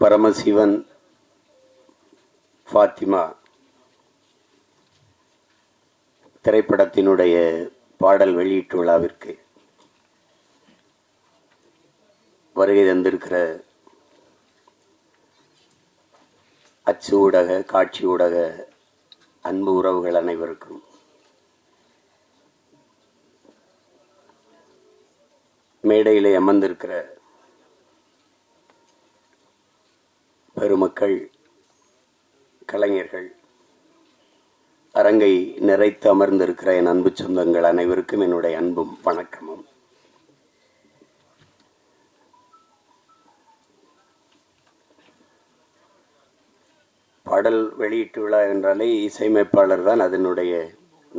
பரமசிவன் ஃபாத்திமா திரைப்படத்தினுடைய பாடல் வெளியீட்டு விழாவிற்கு வருகை தந்திருக்கிற அச்சு ஊடக காட்சி ஊடக அன்பு உறவுகள் அனைவருக்கும் மேடையிலே அமர்ந்திருக்கிற பெருமக்கள், கலைஞர்கள், அரங்கை நிறைத்து அமர்ந்திருக்கிற என் அன்பு சொந்தங்கள் அனைவருக்கும் என்னுடைய அன்பும் வணக்கமும். பாடல் வெளியீட்டு விழா என்றாலே இசையமைப்பாளர் தான் அதனுடைய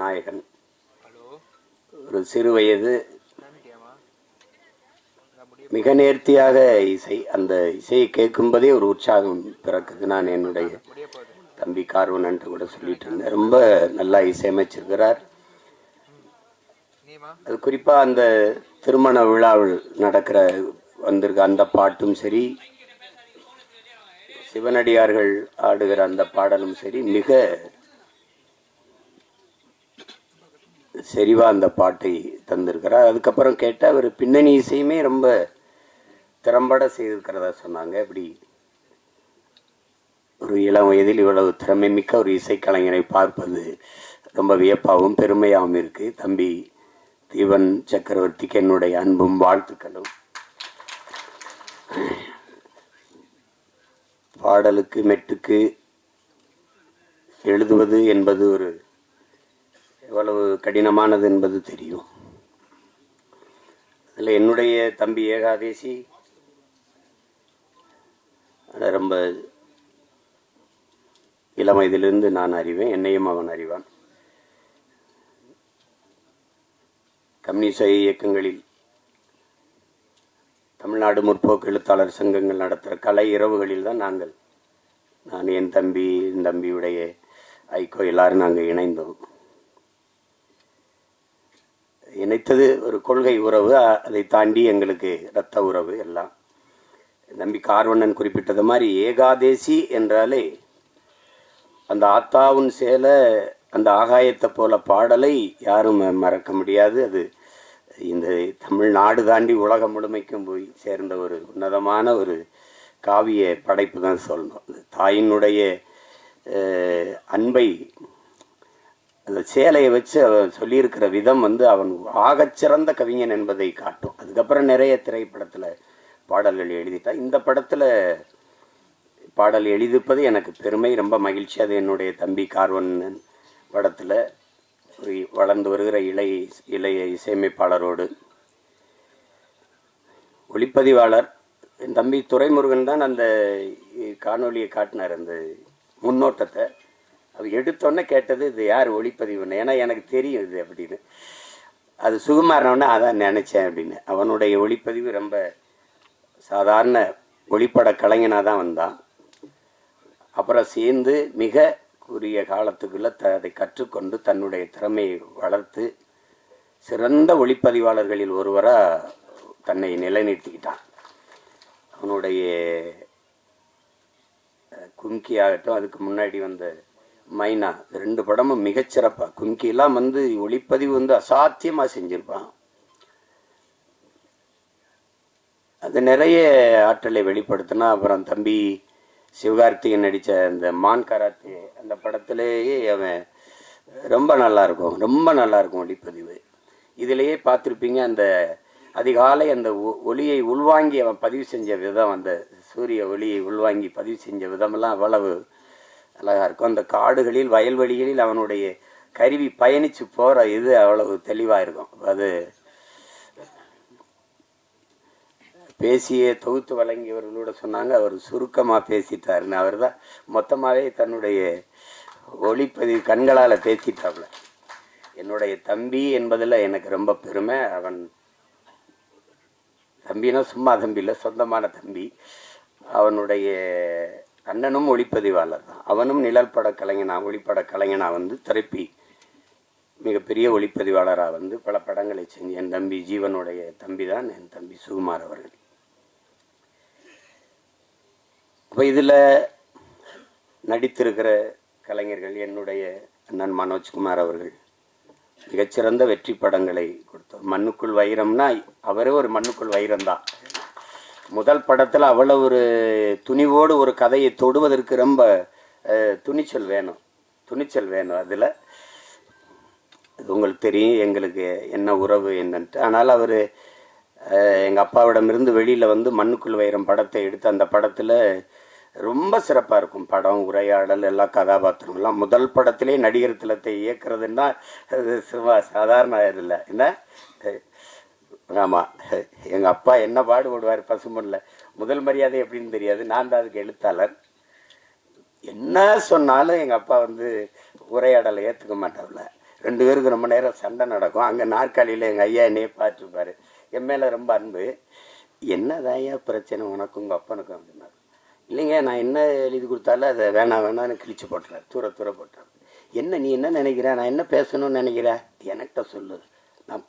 நாயகன். ஒரு சிறு வயது மிக நேர்த்தியாக இசை, அந்த இசையை கேட்கும்போதே ஒரு உற்சாகம் பிறக்குது. நான் என்னுடைய தம்பி கார்வன் என்று கூட சொல்லிட்டு இருந்தேன். ரொம்ப நல்லா இசையமைச்சிருக்கிறார். அது குறிப்பா அந்த திருமண விழாவில் நடக்கிற வந்திருக்க அந்த பாட்டும் சரி, சிவனடியார்கள் ஆடுகிற அந்த பாடலும் சரி, மிக செறிவா அந்த பாட்டை தந்திருக்கிறார். அதுக்கப்புறம் கேட்ட அவர் பின்னணி இசையுமே ரொம்ப திறம்பட செய்திருக்கிறதா சொன்னாங்க. இப்படி ஒரு இளம் வயதில் இவ்வளவு திறமை மிக்க ஒரு இசைக்கலைஞரை பார்ப்பது ரொம்ப வியப்பாகவும் பெருமையாகவும் இருக்கு. தம்பி தீவன் சக்கரவர்த்திக்கு என்னுடைய அன்பும் வாழ்த்துக்களும். பாடலுக்கு மெட்டுக்கு எழுதுவது என்பது ஒரு எவ்வளவு கடினமானது என்பது தெரியும். அதில் என்னுடைய தம்பி ஏகாதேசி ரொம்ப இளம் வயதிலிருந்து நான் அறிவேன், என்னையும் அவன் அறிவான். கம்யூனிச இயக்கங்களில் தமிழ்நாடு முற்போக்கு எழுத்தாளர் சங்கங்கள் நடத்துகிற கலை இரவுகளில் தான் நான் என் தம்பியுடைய ஐக்கோ எல்லாரும் நாங்கள் இணைந்தோம். இணைத்தது ஒரு கொள்கை உறவு, அதை தாண்டி எங்களுக்கு இரத்த உறவு எல்லாம். தம்பி கார்வண்ணன் குறிப்பிட்டது மாதிரி ஏகாதேசி என்றாலே அந்த ஆத்தாவும் சேல அந்த ஆகாயத்தை போல பாடலை யாரும் மறக்க முடியாது. அது இந்த தமிழ்நாடு தாண்டி உலகம் முழுமைக்கும் போய் சேர்ந்த ஒரு உன்னதமான ஒரு காவிய படைப்பு தான் சொல்லணும். தாயினுடைய அன்பை அந்த சேலையை வச்சு அவன் சொல்லியிருக்கிற விதம் அவன் ஆகச்சிறந்த கவிஞன் என்பதை காட்டும். அதுக்கப்புறம் நிறைய திரைப்படத்தில் பாடல்கள் எழுதிட்டான். இந்த படத்தில் பாடல் எழுதிப்பது எனக்கு பெருமை, ரொம்ப மகிழ்ச்சி. அது என்னுடைய தம்பி கார்வண்ணன் படத்தில் ஒரு வளர்ந்து வருகிற இளைய இசையமைப்பாளரோடு ஒளிப்பதிவாளர் என் தம்பி துரைமுருகன் தான் அந்த காணொலியை காட்டினார். அந்த முன்னோட்டத்தை அது எடுத்தோன்னே கேட்டது, இது யார் ஒளிப்பதிவுன்னு. ஏன்னா எனக்கு தெரியும் இது அப்படின்னு. அது சுகுமாரனோடனே அதான் நினச்சேன் அப்படின்னு. அவனுடைய ஒளிப்பதிவு ரொம்ப சாதாரண ஒளிப்பட கலைஞனாக தான் வந்தான். அப்புறம் சேர்ந்து மிக குறுகிய காலத்துக்குள்ள அதை கற்றுக்கொண்டு தன்னுடைய திறமையை வளர்த்து சிறந்த ஒளிப்பதிவாளர்களில் ஒருவராக தன்னை நிலைநிறுத்திக்கிட்டான். அவனுடைய கும்கி ஆகட்டும், அதுக்கு முன்னாடி வந்த மைனா, 2 படமும் மிகச்சிறப்பா. கும்கியெல்லாம் ஒளிப்பதிவு அசாத்தியமாக செஞ்சிருப்பான். அது நிறைய ஆற்றலை வெளிப்படுத்தினா. அப்புறம் தம்பி சிவகார்த்திகன் நடித்த அந்த மான் கராத்தே அந்த படத்திலேயே அவன் ரொம்ப நல்லாயிருக்கும் ஒளிப்பதிவு. இதிலேயே பார்த்துருப்பீங்க, அந்த அதிகாலை அந்த ஒளியை உள்வாங்கி அவன் பதிவு செஞ்ச விதம், அந்த சூரிய ஒளியை உள்வாங்கி பதிவு செஞ்ச விதமெல்லாம் அவ்வளவு அழகாக இருக்கும். அந்த காடுகளில் வயல்வெளிகளில் அவனுடைய கருவி பயணித்து போகிற இது அவ்வளவு தெளிவாக இருக்கும். அது பேசிய தொகுத்து வழங்கியவர்களோட சொன்னாங்க, அவர் சுருக்கமாக பேசிட்டாருன்னு. அவர் தான் மொத்தமாகவே தன்னுடைய ஒளிப்பதிவு கண்களால் பேசிட்டாப்புல. என்னுடைய தம்பி என்பதில் எனக்கு ரொம்ப பெருமை. அவன் தம்பினா சும்மா தம்பி இல்லை, சொந்தமான தம்பி. அவனுடைய அண்ணனும் ஒளிப்பதிவாளர் தான். அவனும் நிழல் பட ஒளிப்பட கலைஞனாக திரைப்பி மிகப்பெரிய ஒளிப்பதிவாளராக பல படங்களை செஞ்சு என் தம்பி ஜீவனுடைய தம்பி தான் என் தம்பி சுகுமார் அவர்கள். அப்போ இதில் நடித்திருக்கிற கலைஞர்கள் என்னுடைய அண்ணன் மனோஜ்குமார் அவர்கள் மிகச்சிறந்த வெற்றி படங்களை கொடுத்தார். மண்ணுக்குள் வைரம்னா அவரே ஒரு மண்ணுக்குள் வைரம்தான். முதல் படத்தில் அவ்வளவு ஒரு துணிவோடு ஒரு கதையை தொடுவதற்கு ரொம்ப துணிச்சல் வேணும். அதில் உங்களுக்கு தெரியும் எங்களுக்கு என்ன உறவு என்னன்ட்டு. ஆனால் அவர் எங்கள் அப்பாவிடமிருந்து வெளியில் வந்து மண்ணுக்குள் வைரம் படத்தை எடுத்து அந்த படத்தில் ரொம்ப சிறப்பாக இருக்கும். படம், உரையாடல், எல்லா கதாபாத்திரம்லாம். முதல் படத்திலே நடிகர் திலத்தை இயக்குறதுன்னா அது சாதாரண இதில்லை என்ன. ஆமாம், எங்கள் அப்பா என்ன பாடுபடுவார் பசுமொழில். முதல் மரியாதை எப்படின்னு தெரியாது, நான் தான் அதுக்கு எழுத்தாளர். என்ன சொன்னாலும் எங்கள் அப்பா வந்து உரையாடலை ஏற்றுக்க மாட்டாப்ல. 2 பேருக்கு ரொம்ப நேரம் சண்டை நடக்கும். அங்கே நாற்காலியில் எங்கள் ஐயா என்னையே பார்த்துருப்பார். என் மேலே ரொம்ப அன்பு. என்னதான் ஐயா பிரச்சனை உனக்கும் உங்கள் அப்பனுக்கும் அப்படின்னாரு. இல்லைங்க, நான் என்ன எழுதி கொடுத்தாலும் அதை வேணான்னு கிழிச்சு போட்டுறாரு, தூர போட்டுறாரு. என்ன நீ என்ன நினைக்கிற, நான் என்ன பேசணும்னு நினைக்கிறேன், என்கிட்ட சொல்லு, நான்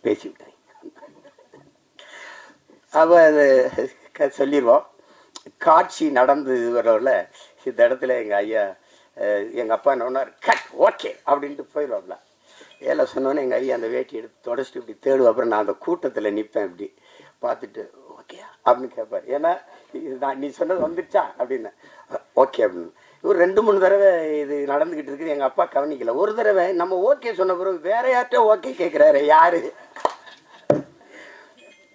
பேசிவிட்டேன். அவ அது சொல்லிடுவோம். காட்சி நடந்து வரல இந்த இடத்துல எங்கள் ஐயா எங்கள் அப்பா என்ன ஒன்றார், கட் ஓகே அப்படின்ட்டு போயிடுவாப்ல. ஏழை சொன்னோன்னே எங்கள் ஐயா அந்த வேட்டி எடுத்து தொடச்சிட்டு இப்படி தேடுவோம். அப்புறம் நான் அந்த கூட்டத்தில் நிற்பேன், இப்படி பார்த்துட்டு ஓகே அப்படின்னு கேட்பார். ஏன்னா நான் நீ சொன்னது வந்துடுச்சா அப்படின்னு. ஓகே அப்படின்னு. இவர் 2-3 தடவை இது நடந்துக்கிட்டு இருக்குது. எங்கள் அப்பா கவனிக்கல. ஒரு தடவை நம்ம ஓகே சொன்ன பிறகு வேற யார்கிட்ட ஓகே கேட்குறாரு, யாரு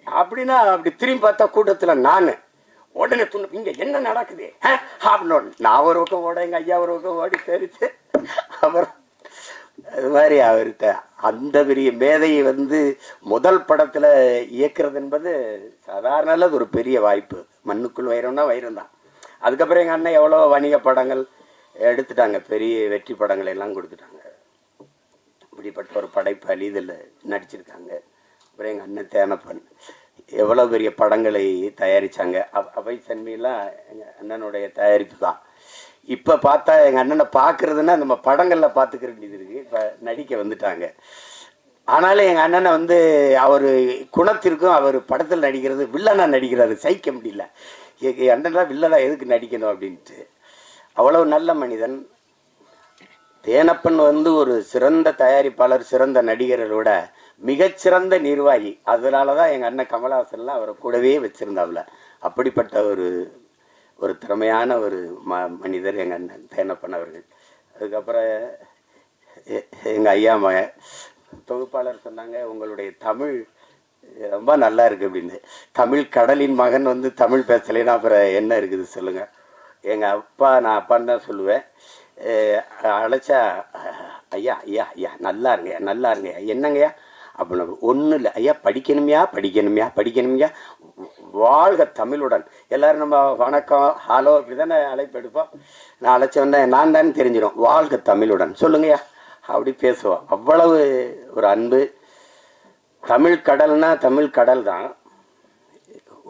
அப்படின்னா அப்படி திரும்பி பார்த்தா கூட்டத்தில் நான் உடனே இங்க என்ன நடக்குது அப்படின்னு நான் ஒரு பக்கம் ஓட, எங்க ஐயா ஒரு பக்கம் ஓடி தெரிச்சு. அப்புறம் அது மாதிரி அவர்கிட்ட அந்த பெரிய மேதையை வந்து முதல் படத்துல இயக்குறது என்பது சாதாரண ஒரு பெரிய வாய்ப்பு. மண்ணுக்குள் வைரம்னா வைரம் தான். அதுக்கப்புறம் எங்க அண்ணன் எவ்வளோ வணிக படங்கள் எடுத்துட்டாங்க, பெரிய வெற்றி படங்கள் எல்லாம் கொடுத்துட்டாங்க. இப்படிப்பட்ட ஒரு படைப்பாளி இதில் நடிச்சிருக்காங்க. அப்புறம் எங்கள் அண்ணன் தேனப்பன் எவ்வளோ பெரிய படங்களை தயாரித்தாங்க. அவை தன்மையெல்லாம் எங்கள் அண்ணனுடைய தயாரிப்பு தான். இப்போ பார்த்தா எங்கள் அண்ணனை பார்க்குறதுன்னா நம்ம படங்களில் பார்த்துக்கிற வேண்டியது இருக்குது. இப்போ நடிக்க வந்துட்டாங்க. ஆனாலும் எங்கள் அண்ணனை வந்து அவர் குணத்திற்கும் அவர் படத்தில் நடிக்கிறது வில்லனா நடிக்கிறாரு, சகிக்க முடியல. எங்கள் அண்ணனா வில்லனா எதுக்கு நடிக்கணும் அப்படின்ட்டு. அவ்வளவு நல்ல மனிதன். தேனப்பன் வந்து ஒரு சிறந்த தயாரிப்பாளர், சிறந்த நடிகர்களோட மிகச்சிறந்த நிர்வாகி. அதனால தான் எங்கள் அண்ணன் கமலஹாசன்லாம் அவரை கூடவே வச்சுருந்தாப்புல. அப்படிப்பட்ட ஒரு திறமையான ஒரு மனிதர் எங்கள் அண்ணன் தேனப்பன் அவர்கள். அதுக்கப்புறம் எங்கள் ஐயா மகன் தொகுப்பாளர் சொன்னாங்க, உங்களுடைய தமிழ் ரொம்ப நல்லா இருக்குது அப்படின்னு. தமிழ் கடலின் மகன் வந்து தமிழ் பேசலைன்னா அப்புறம் என்ன இருக்குது சொல்லுங்கள். எங்கள் அப்பா, நான் அப்பான்னு தான் சொல்லுவேன். அழைச்சா ஐயா ஐயா ஐயா நல்லா இருங்கய்யா என்னங்கய்யா அப்படின்னு. ஒன்றும் இல்லை ஐயா, படிக்கணுமையா வாழ்க தமிழுடன். எல்லாரும் நம்ம வணக்கம் ஹலோ இப்படி தானே அழைப்பு எடுப்போம். நான் அழைச்சவன நான் தானே தெரிஞ்சிடும். வாழ்க தமிழுடன் சொல்லுங்கய்யா அப்படி பேசுவோம். அவ்வளவு ஒரு அன்பு. தமிழ் கடல்னா தமிழ் கடல் தான்.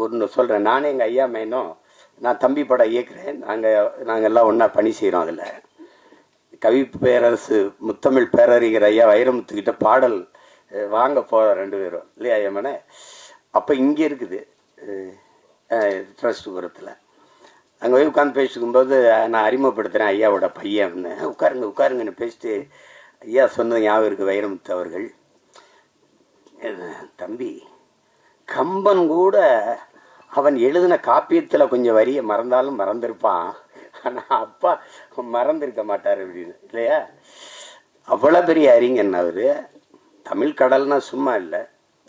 ஒன்று சொல்கிறேன், நானே எங்கள் ஐயா மைனும் நான் தம்பி படம் இயக்குறேன். நாங்கள் எல்லாம் ஒன்றா பணி செய்கிறோம். அதில் கவி பேரரசு முத்தமிழ் பேரறிஞர் ஐயா வைரமுத்துக்கிட்ட பாடல் வாங்க போகிறோம் 2 பேரும் இல்லையா ஐயம்மனே. அப்போ இங்கே இருக்குது ட்ரஸ்ட்புரத்தில். அங்கே போய் உட்காந்து பேசிக்கும்போது நான் அறிமுகப்படுத்துகிறேன் ஐயாவோட பையன். உட்காருங்கன்னு பேசிட்டு ஐயா சொன்னது ஞாபகம் இருக்குது வைரமுத்து அவர்கள். தம்பி, கம்பன் கூட அவன் எழுதின காப்பியத்தில் கொஞ்சம் வரிய மறந்தாலும் மறந்துருப்பான், ஆனால் அப்பா மறந்துருக்க மாட்டார் அப்படின்னு இல்லையா. அவ்வளோ பெரிய அறிஞன் அவர். தமிழ் கடல்னா சும்மா இல்லை.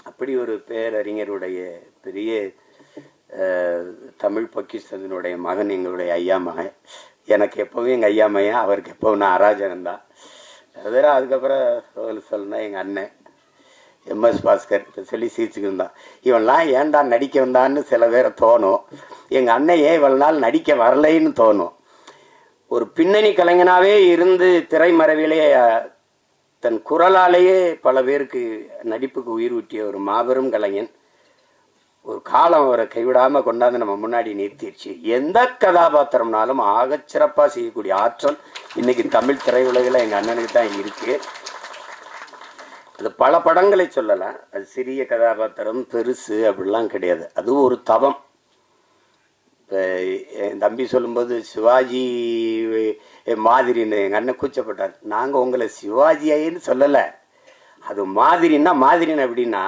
அப்படி ஒரு பேரறிஞருடைய பெரிய தமிழ் பொக்கிஷத்தினுடைய மகன் எங்களுடைய ஐயா மகன். எனக்கு எப்போவும் எங்கள் ஐயா மகன், அவருக்கு எப்போவும் நான் அராஜகந்தான். வேற அதுக்கப்புறம் சொல்லணும்னா எங்கள் அண்ணன் MS பாஸ்கர் இப்போ சொல்லி சிரிச்சுக்கிருந்தான். இவன்லாம் ஏன்டா நடிக்க வந்தான்னு சில பேரை தோணும். எங்கள் அண்ணன் ஏன் இவ்வளோ நாள் நடிக்க வரலைன்னு தோணும். ஒரு பின்னணி கலைஞனாகவே இருந்து திரைமறைவிலே தன் குரலாலேயே பல பேருக்கு நடிப்புக்கு உயிர் ஊட்டிய ஒரு மாபெரும் கலைஞன். ஒரு காலம் அவரை கைவிடாமல் கொண்டாந்து நம்ம முன்னாடி நிறுத்திடுச்சு. எந்த கதாபாத்திரம்னாலும் ஆகச்சிறப்பாக செய்யக்கூடிய ஆற்றல் இன்னைக்கு தமிழ் திரையுலகில் எங்கள் அண்ணனுக்கு தான் இருக்குது. அது பல படங்களை சொல்லலாம். அது சிறிய கதாபாத்திரம் பெருசு அப்படிலாம் கிடையாது. அது ஒரு தவம். இப்போ என் தம்பி சொல்லும்போது சிவாஜி மாதிரின்னு எங்கள் அண்ணன் கூச்சப்பட்டார். நாங்கள் உங்களை சிவாஜியாயின்னு சொல்லலை, அது மாதிரின்னு எப்படின்னா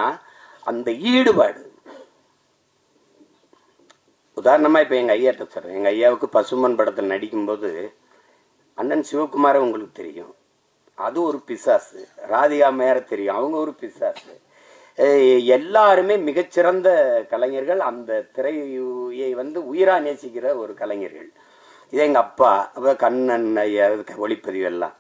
அந்த ஈடுபாடு. உதாரணமாக இப்போ எங்கள் ஐயாட்ட சொல்கிறேன். எங்கள் ஐயாவுக்கு பசுமன் படத்தில் நடிக்கும்போது அண்ணன் சிவகுமாரை உங்களுக்கு தெரியும், அது ஒரு பிசாசு. ராதிகா மேர தெரியும், அவங்க ஒரு பிசாசு. எல்லாருமே மிகச்சிறந்த கலைஞர்கள், அந்த திரையை உயிரா நேசிக்கிற ஒரு கலைஞர்கள். இது எங்கள் அப்பா, அப்போ கண்ணன் ஐயா ஒளிப்பதிவு எல்லாம்.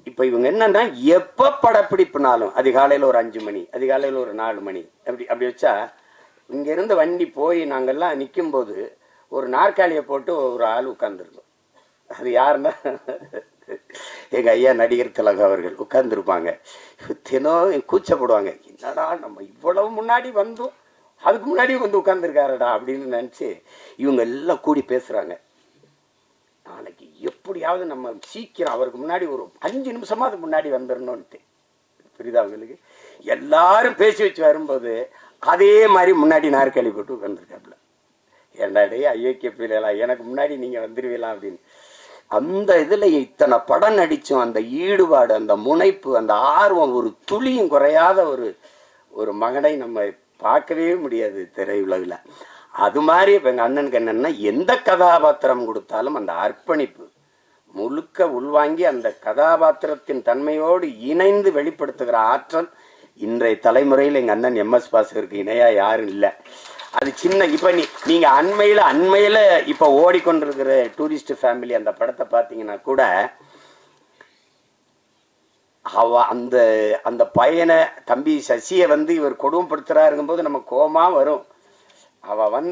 இப்போ இவங்க என்னன்னா எப்போ படப்பிடிப்புனாலும் அதிகாலையில் ஒரு 5 மணி, அதிகாலையில் ஒரு 4 மணி, அப்படி வச்சா இங்கேருந்து வண்டி போய் நாங்கள்லாம் நிற்கும்போது ஒரு நாற்காலியை போட்டு ஒரு ஆள் உட்கார்ந்துருக்கோம். அது யாருன்னா எங்கள் ஐயா நடிகர் திலகம் அவர்கள் உட்கார்ந்துருப்பாங்க. தினம் கூச்சப்படுவாங்க, என்னடா நம்ம இவ்வளவு முன்னாடி வந்தோம், அதுக்கு முன்னாடி உட்கார்ந்துருக்காருடா அப்படின்னு நினச்சி இவங்க எல்லாம் கூடி பேசுகிறாங்க. நாளைக்கு எப்படியாவது நம்ம சீக்கிரம் அவருக்கு முன்னாடி ஒரு 5 நிமிஷமாவது முன்னாடி வந்துடணும்ட்டு. புரியுதா அவங்களுக்கு? எல்லாரும் பேசி வச்சு வரும்போது அதே மாதிரி முன்னாடி நாற்காலி போட்டு உட்காந்துருக்காப்புல. ஏண்டாடே ஐயோக்கிய பிள்ளைகளா, எனக்கு முன்னாடி நீங்கள் வந்துடுவீங்களா அப்படின்னு. அந்த இதில் இத்தனை படம் நடித்தோம், அந்த ஈடுபாடு, அந்த முனைப்பு, அந்த ஆர்வம், ஒரு துளியும் குறையாத ஒரு மகனை நம்ம பார்க்கவே முடியாது திரையுலகில். அது மாதிரி இப்போ எங்கள் அண்ணனுக்கு என்னென்னா எந்த கதாபாத்திரம் கொடுத்தாலும் அந்த அர்ப்பணிப்பு முழுக்க உள்வாங்கி அந்த கதாபாத்திரத்தின் தன்மையோடு இணைந்து வெளிப்படுத்துகிற ஆற்றல் இன்றைய தலைமுறையில் எங்கள் அண்ணன் எம்எஸ் பாஸ்கருக்கு இணையாக யாரும் இல்லை. அது சின்ன இப்போ நீங்கள் அண்மையில் இப்போ ஓடிக்கொண்டிருக்கிற டூரிஸ்ட் ஃபேமிலி அந்த படத்தை பார்த்தீங்கன்னா கூட அந்த அந்த பையனை தம்பி சசியை இவர் கொடுமைப்படுத்துறாருங்கும் போது நம்ம கோபமா வரும். அவன்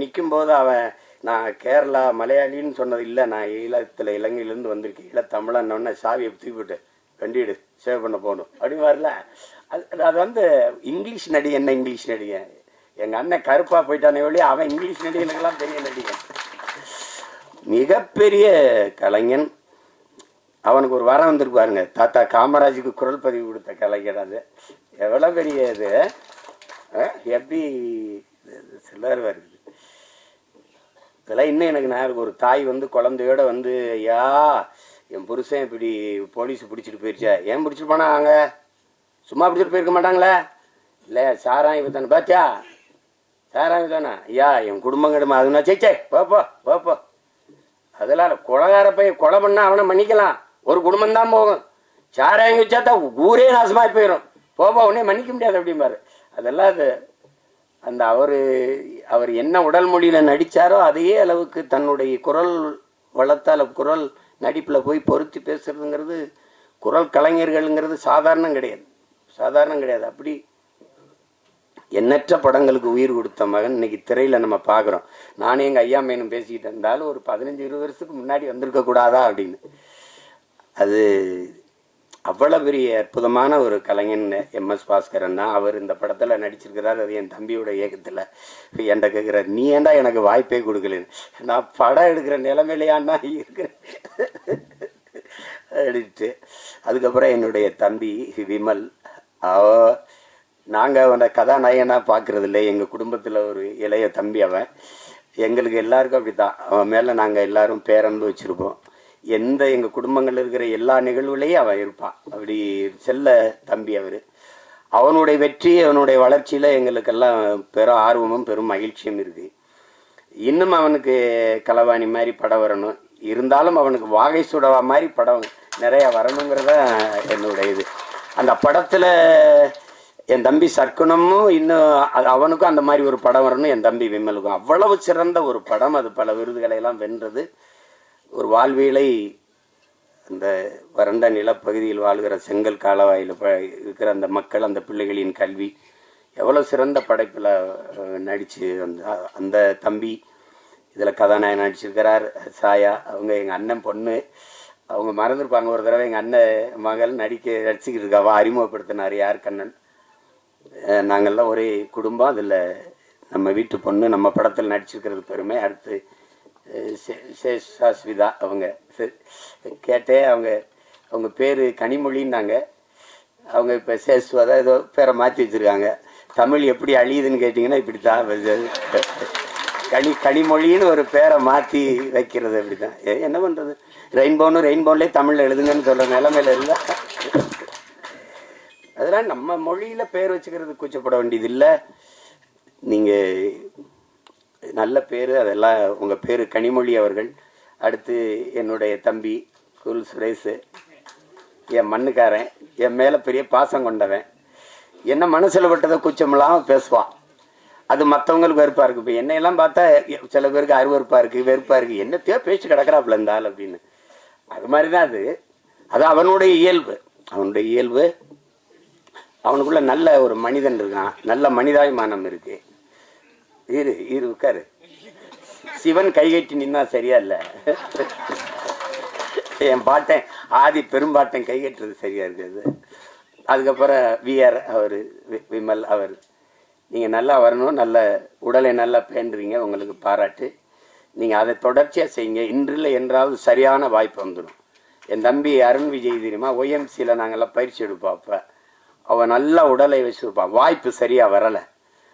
நிற்கும்போது அவன் நான் கேரளா மலையாளின்னு சொன்னது இல்லை, நான் இலங்கையிலேருந்து வந்திருக்கேன், ஈழத்தமிழன்னொன்னே சாவியை தூக்கி போட்டு கண்டிடு சேவ் பண்ண போகணும் அப்படின்னு வரல. அது இங்கிலீஷ் நடிகை. என்ன இங்கிலீஷ் நடிகை? எங்கள் அண்ணன் கருப்பாக போயிட்டானே ஒழிய அவன் இங்கிலீஷ் நடிகனுக்கெல்லாம் பெரிய நடிகன், மிகப்பெரிய கலைஞன். அவனுக்கு ஒரு வரம் வந்திருக்கு பாருங்க, தாத்தா காமராஜுக்கு குரல் பதிவு கொடுத்த கலைஞர். அது எவ்வளோ பெரிய இது, எப்படி சிலர் வருது இதெல்லாம். இன்னும் எனக்கு நான் ஒரு தாய் குழந்தையோட ஐயா என் புருஷன் இப்படி போலீஸ் பிடிச்சிட்டு போயிடுச்சா, ஏன் பிடிச்சிட்டு போனாங்க, சும்மா பிடிச்சிட்டு போயிருக்க மாட்டாங்களே, இல்லை சாராயம் தானே பாத்தியா, சாராயம் தானே ஐயா, என் குடும்பம் கிடமா அதுனா சேச்சே போப்போ. அதெல்லாம் கொலைகார போய் கொலை பண்ணா அவனை மன்னிக்கலாம், ஒரு குடும்பம் தான் போகும், சாராயம் வச்சாத்தா ஊரே நாசமாகி போயிடும், போப்பா உடனே மன்னிக்க முடியாது அப்படிம்பாரு. அதெல்லாம் அது அந்த அவர் என்ன உடல் மொழியில் நடித்தாரோ அதே அளவுக்கு தன்னுடைய குரல் வளர்த்தால் குரல் நடிப்பில் போய் பொருத்தி பேசுறதுங்கிறது குரல் கலைஞர்கள்ங்கிறது சாதாரணம் கிடையாது. அப்படி எண்ணற்ற படங்களுக்கு உயிர் கொடுத்த மகன் இன்னைக்கு திரையில் நம்ம பார்க்குறோம். நானே எங்கள் ஐயா மேனும் பேசிக்கிட்டு இருந்தாலும் ஒரு 15-20 வருஷத்துக்கு முன்னாடி வந்திருக்க கூடாதா அப்படின்னு. அது அவ்வளோ பெரிய அற்புதமான ஒரு கலைஞன் எம்எஸ் பாஸ்கரன் தான். அவர் இந்த படத்தில் நடிச்சிருக்கிறார். அது என் தம்பியோட இயக்கத்தில். என்கிட்ட கேட்குறாரு, நீ ஏன்டா எனக்கு வாய்ப்பே கொடுக்கலன்னு. நான் படம் எடுக்கிற நிலைமையிலையான்னா இருக்கிறேன் அப்படின்ட்டு. அதுக்கப்புறம் என்னுடைய தம்பி விமல், நாங்கள் அவனை கதாநாயகனாக பார்க்குறது இல்லை, எங்கள் குடும்பத்தில் ஒரு இளைய தம்பி அவன். எங்களுக்கு எல்லாருக்கும் அப்படி தான், அவன் மேலே நாங்கள் எல்லாரும் பேரன்பு வச்சுருப்போம். எங்கள் குடும்பங்கள் இருக்கிற எல்லா நிகழ்வுலையும் அவன் இருப்பான். அப்படி செல்ல தம்பி அவர். அவனுடைய வெற்றி, அவனுடைய வளர்ச்சியில் எங்களுக்கெல்லாம் பெரும் ஆர்வமும் பெரும் மகிழ்ச்சியும் இருக்குது. இன்னும் அவனுக்கு களவாணி மாதிரி படம் வரணும், இருந்தாலும் அவனுக்கு வாகை சுடவா மாதிரி படம் நிறையா வரணுங்கிறத என்னுடைய இது. அந்த படத்தில் என் தம்பி சர்க்குணமும் இன்னும் அவனுக்கும் அந்த மாதிரி ஒரு படம் வரணும், என் தம்பி விமலுக்கும். அவ்வளவு சிறந்த ஒரு படம். அது பல விருதுகளை எல்லாம் வென்றது. ஒரு வாழ்வியலை அந்த வறண்ட நிலப்பகுதியில் வாழ்கிற செங்கல் காலவாயில் இருக்கிற அந்த மக்கள், அந்த பிள்ளைகளின் கல்வி, எவ்வளோ சிறந்த படைப்பில் நடித்து அந்த தம்பி இதில் கதாநாயகன் நடிச்சிருக்கிறார். சாயா அவங்க எங்கள் அண்ணன் பொண்ணு, அவங்க மறந்துருப்பாங்க. ஒரு தடவை எங்கள் அண்ணன் மகள் நடிச்சுக்கிட்டு இருக்காவா அறிமுகப்படுத்தினார் யார் கண்ணன். நாங்கள்லாம் ஒரே குடும்பம். அதில் நம்ம வீட்டு பொண்ணு நம்ம படத்தில் நடிச்சிருக்கிறது பெருமை. அடுத்து சேஷாஸ்விதா அவங்க கேட்டேன், அவங்க பேர் கனிமொழின்னாங்க. அவங்க இப்போ சேஸ்வதா ஏதோ பேரை மாற்றி வச்சுருக்காங்க. தமிழ் எப்படி அழியுதுன்னு கேட்டிங்கன்னா இப்படி தான். கனிமொழின்னு ஒரு பேரை மாற்றி வைக்கிறது அப்படிதான். என்ன பண்ணுறது, ரெயின்போன்லேயே தமிழில் எழுதுங்கன்னு சொல்கிற நிலைமையில இல்லை. அதெல்லாம் நம்ம மொழியில் பேர் வச்சுக்கிறது கூச்சப்பட வேண்டியது இல்லை. நீங்கள் நல்ல பேர், அதெல்லாம் உங்கள் பேர் கனிமொழி அவர்கள். அடுத்து என்னுடைய தம்பி குல் சுரேஷ், என் மண்ணுக்காரன், என் மேலே பெரிய பாசம் கொண்டவன். என்ன மனசில் பட்டதை கூச்சமெல்லாம் பேசுவான். அது மற்றவங்களுக்கு வெறுப்பாக இருக்குது. இப்போ என்னையெல்லாம் பார்த்தா சில பேருக்கு அருவறுப்பாக இருக்குது, வெறுப்பாக இருக்குது. என்னத்தையோ பேச்சு கிடக்கிறாப்புல இருந்தால் அப்படின்னு. அது மாதிரி தான் அது அவனுடைய இயல்பு. அவனுக்குள்ள நல்ல ஒரு மனிதன் இருக்கான், நல்ல மனிதாபிமானம் இருக்கு. இரு உட்காரு. சிவன் கைகட்டி நின்னா சரியா இல்லை. என் பாட்டன் ஆதி பெரும்பாட்டன் கைகட்டுறது சரியா இருக்குது. அதுக்கப்புறம் விஆர் அவர், விமல் அவர். நீங்கள் நல்லா வரணும், நல்ல உடலை நல்லா பேண்டுறீங்க, உங்களுக்கு பாராட்டு. நீங்கள் அதை தொடர்ச்சியாக செய்யுங்க. இன்றில் என்றாவது சரியான வாய்ப்பு வந்துடும். என் தம்பி அருண் விஜய் தெரியுமா, ஒய்எம்சியில் நாங்கள்லாம் பயிற்சி எடுப்போம். அப்போ அவன் நல்லா உடலை வச்சுருப்பான். வாய்ப்பு சரியாக வரலை.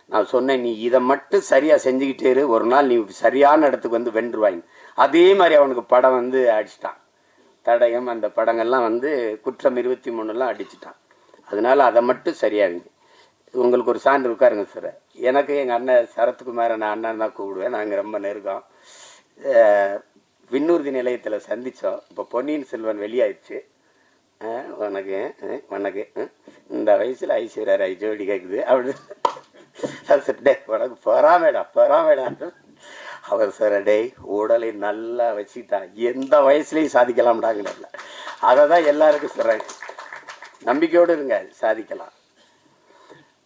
நான் சொன்னேன், நீ இதை மட்டும் சரியாக செஞ்சுக்கிட்டே இரு, ஒரு நாள் நீ சரியான இடத்துக்கு வந்து வென்றுவாங்க. அதே மாதிரி அவனுக்கு படம் வந்து அடிச்சிட்டான். தடயம் அந்த படங்கள்லாம் வந்து குற்றம் 23 அடிச்சிட்டான். அதனால அதை மட்டும் சரியாகுங்க. உங்களுக்கு ஒரு சான்று உட்காருங்க சார். எனக்கு எங்கள் அண்ணன் சரத்குமாரை நான் அண்ணன் தான் கூப்பிடுவேன். நாங்கள் ரொம்ப நெருக்கம். விண்ணூர்தி நிலையத்தில் சந்தித்தோம். இப்போ பொன்னியின் செல்வன் வெளியாயிடுச்சு. உனக்கு இந்த வயசில் ஐஸ்வர்யா ராய் ஜோடி கேட்குது அப்படின்னு. டே உனக்கு பொறாமேடா. அவர் சார் டே உடலை நல்லா வச்சுக்கிட்டான், எந்த வயசுலையும் சாதிக்கலாம்டாங்கல்ல. அதை தான் எல்லாருக்கும் சொல்கிறாங்க. நம்பிக்கையோடு இருங்க, சாதிக்கலாம்.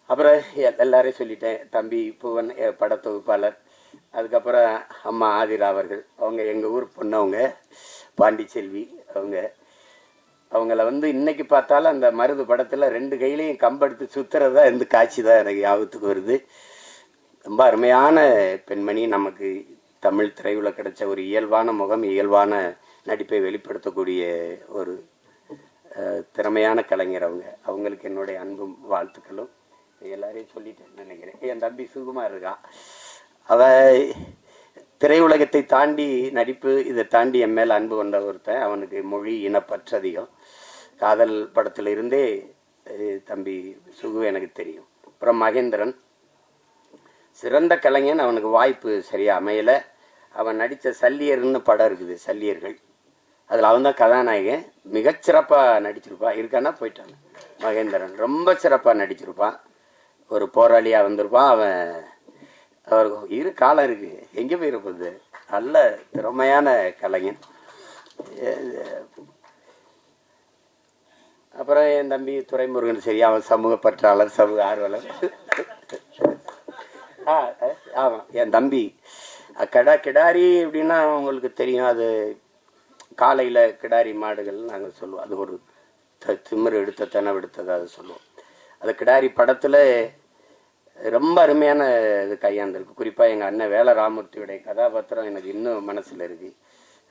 அப்புறம் எல்லாரையும் சொல்லிட்டேன். தம்பி பூவன் படத்தொகுப்பாளர். அதுக்கப்புறம் அம்மா ஆதிரா அவர்கள், அவங்க எங்கள் ஊர் பொண்ணவங்க, பாண்டிச்செல்வி அவங்கள வந்து இன்னைக்கு பார்த்தாலும் அந்த மருது படத்தில் 2 கையிலையும் கம்பெடுத்து சுற்றுறதா இந்த காட்சி தான் எனக்கு ஞாபகத்துக்கு வருது. ரொம்ப அருமையான பெண்மணி. நமக்கு தமிழ் திரையுல கிடைச்ச ஒரு இயல்பான முகம், இயல்பான நடிப்பை வெளிப்படுத்தக்கூடிய ஒரு திறமையான கலைஞர் அவங்களுக்கு என்னுடைய அன்பும் வாழ்த்துக்களும். எல்லாரையும் சொல்லிட்டேன்னு நினைக்கிறேன். என் தம்பி சுகுமார் இருக்கான். திரையுலகத்தை தாண்டி நடிப்பு, இதை தாண்டி என் மேல் அன்பு கொண்ட ஒருத்தன். அவனுக்கு மொழி இனப்பற்று அதிகம். காதல் படத்தில் இருந்தே தம்பி சுகு எனக்கு தெரியும். அப்புறம் மகேந்திரன் சிறந்த கலைஞன். அவனுக்கு வாய்ப்பு சரியாக அமையலை. அவன் நடித்த சல்லியர்னு படம் இருக்குது, சல்லியர்கள். அதில் அவன் தான் கதாநாயகன். மிகச்சிறப்பாக நடிச்சிருப்பான். இருக்கானா போயிட்டான். மகேந்திரன் ரொம்ப சிறப்பாக நடிச்சிருப்பான். ஒரு போராளியாக வந்திருப்பான். அவருக்கு காலம் இருக்குது, எங்கே போயிருப்பது. நல்ல திறமையான கலைஞன். அப்புறம் என் தம்பி துரைமுருகன் சரி, அவன் சமூக பற்றாளர், சமூக ஆர்வலர். ஆமாம், என் தம்பி கிடாரி அப்படின்னா உங்களுக்கு தெரியும். அது காலையில் கிடாரி மாடுகள் நாங்கள் சொல்லுவோம். அது ஒரு திமிர் எடுத்த தெனவெடுத்தது அது சொல்லுவோம். அது கிடாரி படத்தில் ரொம்ப அருமையான இது கையாண்டிருக்கு. குறிப்பாக எங்கள் அண்ணன் வேல ராமூர்த்தியுடைய கதாபாத்திரம் எனக்கு இன்னும் மனசில் இருக்குது.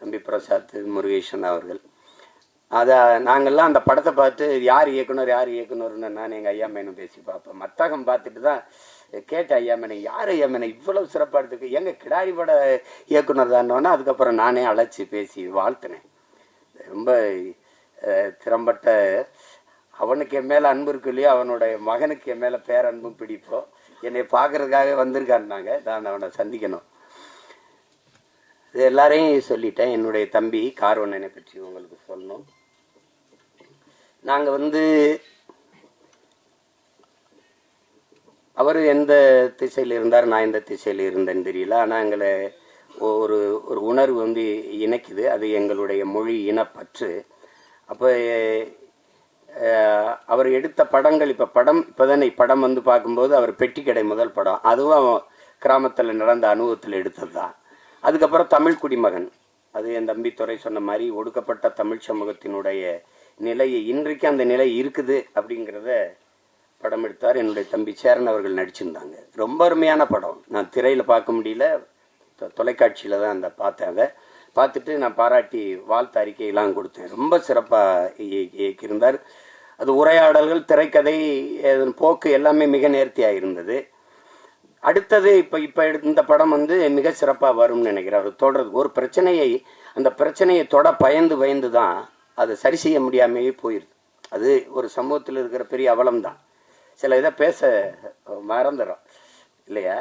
தம்பி பிரசாத் முருகேசன் அவர்கள். அதை நாங்கள்லாம் அந்த படத்தை பார்த்து யார் இயக்குனர்னு நான் எங்கள் ஐயா மேனும் பேசி பார்ப்பேன். மத்தகம் பார்த்துட்டு தான் கேட்ட ஐயா மேனை, யார் ஐயா மேனை இவ்வளவு சிறப்பாக எடுத்துருக்கு, எங்கள் கிடாரி பட இயக்குனர் தானோன்னா அதுக்கப்புறம் நானே அழைச்சி பேசி வாழ்த்தினேன். ரொம்ப திறம்பட்ட. அவனுக்கு என் மேலே அன்பு இருக்கு இல்லையோ, அவனுடைய மகனுக்கு என் மேலே பேரன்பும் பிடிப்போம். என்னை பார்க்கறதுக்காக வந்திருக்கான்னாங்க. நான் அவனை சந்திக்கணும். இது எல்லாரையும் சொல்லிட்டேன். என்னுடைய தம்பி கார்வண்ணனை பற்றி உங்களுக்கு சொல்லணும். நாங்கள் அவர் எந்த திசையில் இருந்தார், நான் எந்த திசையில் இருந்தேன்னு தெரியல. ஆனால் எங்களை ஒரு உணர்வு இணைக்குது. அது எங்களுடைய மொழி இனப்பற்று. அப்போ அவர் எடுத்த படங்கள், இப்போதானே படம் பார்க்கும்போது அவர் பெட்டிக்கடை முதல் படம், அதுவும் கிராமத்தில் நடந்த அனுபவத்தில் எடுத்தது தான். அதுக்கப்புறம் தமிழ் குடிமகன், அது என் தம்பி துறை சொன்ன மாதிரி ஒடுக்கப்பட்ட தமிழ் சமூகத்தினுடைய நிலையை, இன்றைக்கு அந்த நிலை இருக்குது அப்படிங்கிறத படம் எடுத்தார். என்னுடைய தம்பி சேரன் அவர்கள் நடிச்சிருந்தாங்க. ரொம்ப அருமையான படம். நான் திரையில் பார்க்க முடியல, தொலைக்காட்சியில் தான் அந்த பார்த்தேன். அதை பார்த்துட்டு நான் பாராட்டி வாழ்த்து அறிக்கையெல்லாம் கொடுத்தேன். ரொம்ப சிறப்பாக இயக்கியிருந்தார். அது உரையாடல்கள், திரைக்கதை, போக்கு எல்லாமே மிக நேர்த்தியாக இருந்தது. அடுத்தது இப்போ இந்த படம் வந்து மிக சிறப்பாக வரும்னு நினைக்கிறேன். அவர் தொடர்றது ஒரு பிரச்சனையை, அந்த பிரச்சனையை பயந்து பயந்து தான் அதை சரி செய்ய முடியாமையே போயிடுது. அது ஒரு சமூகத்தில் இருக்கிற பெரிய அவலம் தான். சில இதை பேச மறந்துடும் இல்லையா?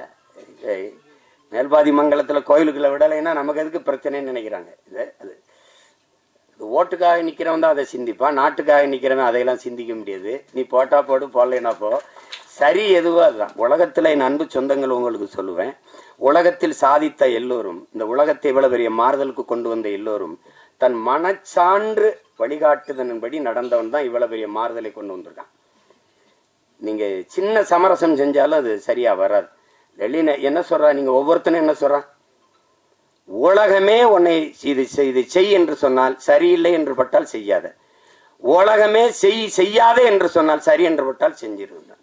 மேல்பாதி மங்கலத்தில் கோயிலுக்குள்ள விடலைன்னா நமக்கு எதுக்கு பிரச்சனைன்னு நினைக்கிறாங்க. அது ஓட்டுக்காக நிற்கிறவன் தான் அதை சிந்திப்பான், நாட்டுக்காக நிற்கிறவன் அதையெல்லாம் சிந்திக்க முடியாது. நீ போட்டா போடு, போடலைன்னா போ, சரி எதுவோ அதுதான். உலகத்தில் என் அன்பு சொந்தங்கள் உங்களுக்கு சொல்லுவேன், உலகத்தில் சாதித்த எல்லோரும், இந்த உலகத்தை இவ்வளவு பெரிய மாறுதலுக்கு கொண்டு வந்த எல்லோரும் தன் மனச்சான்று வழிகாட்டுதலின்படி நடந்தவன் தான் இவ்வளவு பெரிய மாறுதலை கொண்டு வந்திருக்கான். நீங்க சின்ன சமரசம் செஞ்சாலும் அது சரியா வராது. வெளியில என்ன சொல்றா, நீங்க ஒவ்வொருத்தனும் என்ன சொல்றான், உலகமே உன்னை இது செய் என்று சொன்னால் சரியில்லை என்று பட்டால் செய்யாத, உலகமே செய்யாதே என்று சொன்னால் சரி என்று பட்டால் செஞ்சிருந்தான்.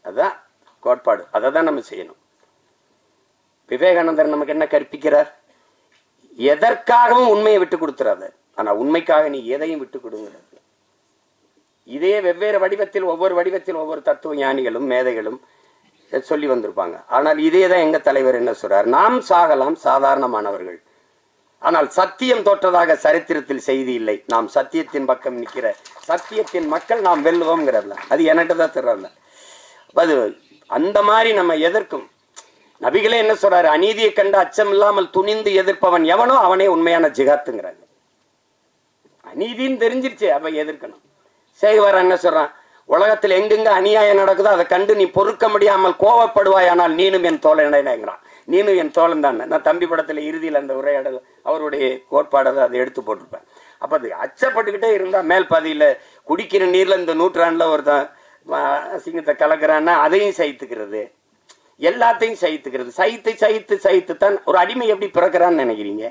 அதுதான் கோட்பாடு, அதை தான் நம்ம செய்யணும். விவேகானந்தர் நமக்கு என்ன கற்பிக்கிறார்? எதற்காகவும் உண்மையை விட்டு கொடுத்துறாத, ஆனா உண்மைக்காக நீ எதையும் விட்டு கொடுங்கிறது. இதே வெவ்வேறு வடிவத்தில் ஒவ்வொரு தத்துவ ஞானிகளும் மேதைகளும் சொல்லி வந்திருப்பாங்க. ஆனால் இதே தான் எங்க தலைவர் என்ன சொல்றார், நாம் சாகலாம், சாதாரணமானவர்கள், ஆனால் சத்தியம் தோற்றதாக சரித்திரத்தில் செய்தி இல்லை. நாம் சத்தியத்தின் பக்கம் நிற்கிற சத்தியத்தின் மக்கள் நாம் வெல்லுவோம்ங்கிறதுல அது என்கிட்ட தான் தெரியல. அது அந்த மாதிரி நம்ம எதிர்க்கும். நபிகளே என்ன சொல்றாரு, அநீதியை கண்டு அச்சம் இல்லாமல் துணிந்து எதிர்ப்பவன் எவனோ அவனே உண்மையான ஜிகாத்துங்கிறாங்க. அநீதின்னு தெரிஞ்சிருச்சு, அப்ப எதிர்க்கணும். சேகவார் என்ன சொல்றான், உலகத்தில் எங்கெங்க அநியாயம் நடக்குதோ அதை கண்டு நீ பொறுக்க முடியாமல் கோவப்படுவாய், ஆனால் நீனும் என் தோழனாங்கிறான். நீனும் என் தோழன் தான். நான் தம்பி படத்துல இறுதியில் அந்த உரையாடல் அவருடைய கோட்பாடை அதை எடுத்து போட்டிருப்பேன். அப்ப அது அச்சப்பட்டுக்கிட்டே இருந்தா மேல் பாதியில குடிக்கிற நீர்ல இந்த நூற்றாண்டுல ஒருத்தன் சிங்கத்தை கலக்கிறான்னா அதையும் சகித்துக்கிறது, எல்லாத்தையும் சகித்துக்கிறது. சகித்துத்தான் ஒரு அடிமை எப்படி பிறக்கிறான்னு நினைக்கிறீங்க?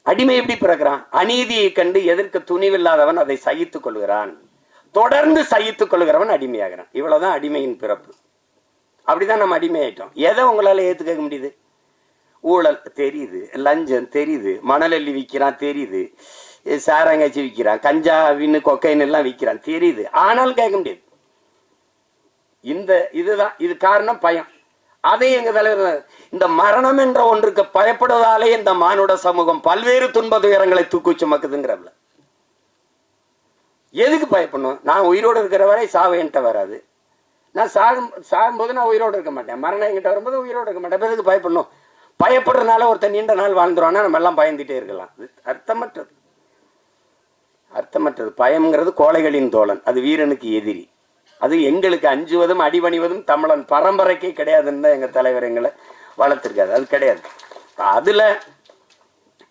அடிமை எப்படி பிறக்கிறான்? அநீதியை கண்டு எதிர்க்க துணிவில்லாதவன் அதை சகித்துக் கொள்கிறான், தொடர்ந்து சகித்துக் கொள்கிறவன் அடிமையாகிறான். இவ்வளவுதான் அடிமையின் பிறப்பு. அப்படிதான் நம்ம அடிமை ஆயிட்டோம். எதை உங்களால ஏத்துக்க முடியுது? ஊழல் தெரியுது, லஞ்சம் தெரியுது, மணலள்ளி விற்கிறான் தெரியுது, சாராங்காய்ச்சி விற்கிறான், கஞ்சாவின்னு கொக்கைன்னு எல்லாம் விற்கிறான் தெரியுது, ஆனாலும் கேட்க முடியாது. இதுதான் இது காரணம் பயம். அதை எங்க தலைவர், இந்த மரணம் என்ற ஒன்றுக்கு பயப்படுவதாலே இந்த மானுட சமூகம் பல்வேறு துன்ப துயரங்களை தூக்கி சுமக்குதுங்கிறதுல. எதுக்கு பயப்படணும்? நான் உயிரோடு இருக்கிற வரை சாவு என்கிட்ட வராது. நான் சாகும்போது நான் உயிரோடு இருக்க மாட்டேன். மரணம் என்கிட்ட வரும்போது உயிரோடு இருக்க மாட்டேன். எதுக்கு பயப்படணும்? பயப்படுறதுனால ஒருத்தர் நீண்ட நாள் வாழ்ந்துருவானா நம்ம எல்லாம் பயந்துட்டே இருக்கலாம். அர்த்தமற்றது. பயம்ங்கிறது கோழைகளின் தோழன், அது வீரனுக்கு எதிரி. அது எங்களுக்கு அஞ்சுவதும் அடிபணிவதும் தமிழன் பரம்பரைக்கே கிடையாதுன்னு தான் எங்க தலைவர் எங்களை வளர்த்திருக்காரு. அது கிடையாது. அதுல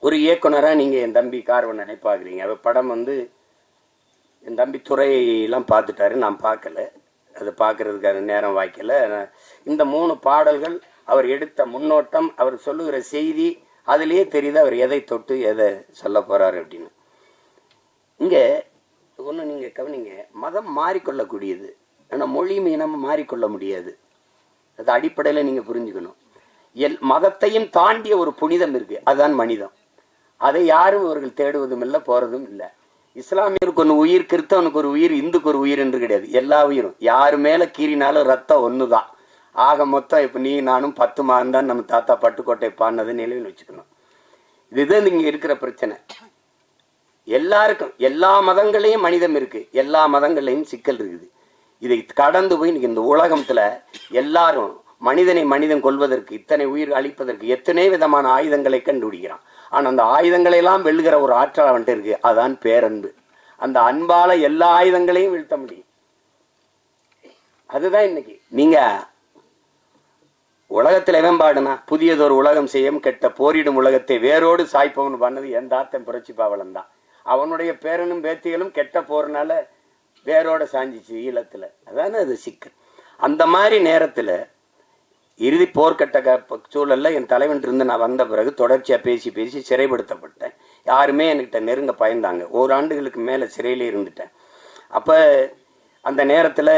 ஒரு இயக்குனரா நீங்க என் தம்பி கார்வன் நினைப்பாக்குறீங்க. அது படம் வந்து என் தம்பி துறையெல்லாம் பார்த்துட்டாரு, நான் பார்க்கல. அது பார்க்கறதுக்கான நேரம் வாய்க்கல. இந்த 3 பாடல்கள் அவர் எடுத்த முன்னோட்டம், அவர் சொல்லுகிற செய்தி, அதுலயே தெரியுது அவர் எதை தொட்டு எதை சொல்ல போறாரு அப்படின்னு. இங்க ஒண்ணு நீங்க கவனிங்க, மதம் மாறிக்கொள்ளக்கூடியது, ஆனா மொழியும் இனமும் மாறிக்கொள்ள முடியாது. அது அடிப்படையில நீங்க புரிஞ்சுக்கணும். மதத்தையும் தாண்டிய ஒரு புனிதம் இருக்கு, அதுதான் மனிதம். அதை யாரும் அவர்கள் தேடுவதும் இல்லை, போறதும் இல்லை. இஸ்லாமியருக்கு ஒன்று உயிர், கிறிஸ்தவனுக்கு ஒரு உயிர், இந்துக்கு ஒரு உயிர் என்று கிடையாது. எல்லா உயிரும் யாரு மேல கீறினாலும் ரத்தம் ஒண்ணுதான். ஆக மொத்தம் இப்ப நீ நானும் 10 மாதம் தான் நம்ம தாத்தா பட்டுக்கோட்டை பாடினது நிலையில் வச்சுக்கணும். இதுதான் இங்க இருக்கிற பிரச்சனை. எல்லாருக்கும் எல்லா மதங்களையும் மனிதம் இருக்கு, எல்லா மதங்களையும் சிக்கல் இருக்குது. இதை கடந்து போய் இன்னைக்கு இந்த உலகத்துல எல்லாரும் மனிதன் கொள்வதற்கு, இத்தனை உயிர் அழிப்பதற்கு எத்தனை விதமான ஆயுதங்களை கண்டுபிடிக்கிறான். ஆனா அந்த ஆயுதங்களை எல்லாம் வெல்லுகிற ஒரு ஆற்றல் அவன்கிட்ட இருக்கு, அதான் பேரன்பு. அந்த அன்பால எல்லா ஆயுதங்களையும் வீழ்த்த முடியும். அதுதான் இன்னைக்கு நீங்க உலகத்துல எவன் பாடுனா, புதியதொரு உலகம் செய்யும் கெட்ட போரிடும் உலகத்தை வேரோடு சாய்ப்பவன் பண்ணது என் தாத்தன் புரட்சி பாவலன் தான். அவனுடைய பேரனும் பேத்திகளும் கெட்ட போறனால வேரோட சாஞ்சிச்சு ஈழத்துல. அதான அது சிக்கல். அந்த மாதிரி நேரத்துல இறுதி போர்க்கட்ட சூழல்ல என் தலைவன் இருந்து நான் வந்த பிறகு தொடர்ச்சியா பேசி சிறைப்படுத்தப்பட்டேன். யாருமே என்கிட்ட நெருங்க பயந்தாங்க. 1 ஆண்டுகளுக்கு மேல சிறையிலே இருந்துட்டேன். அப்ப அந்த நேரத்துல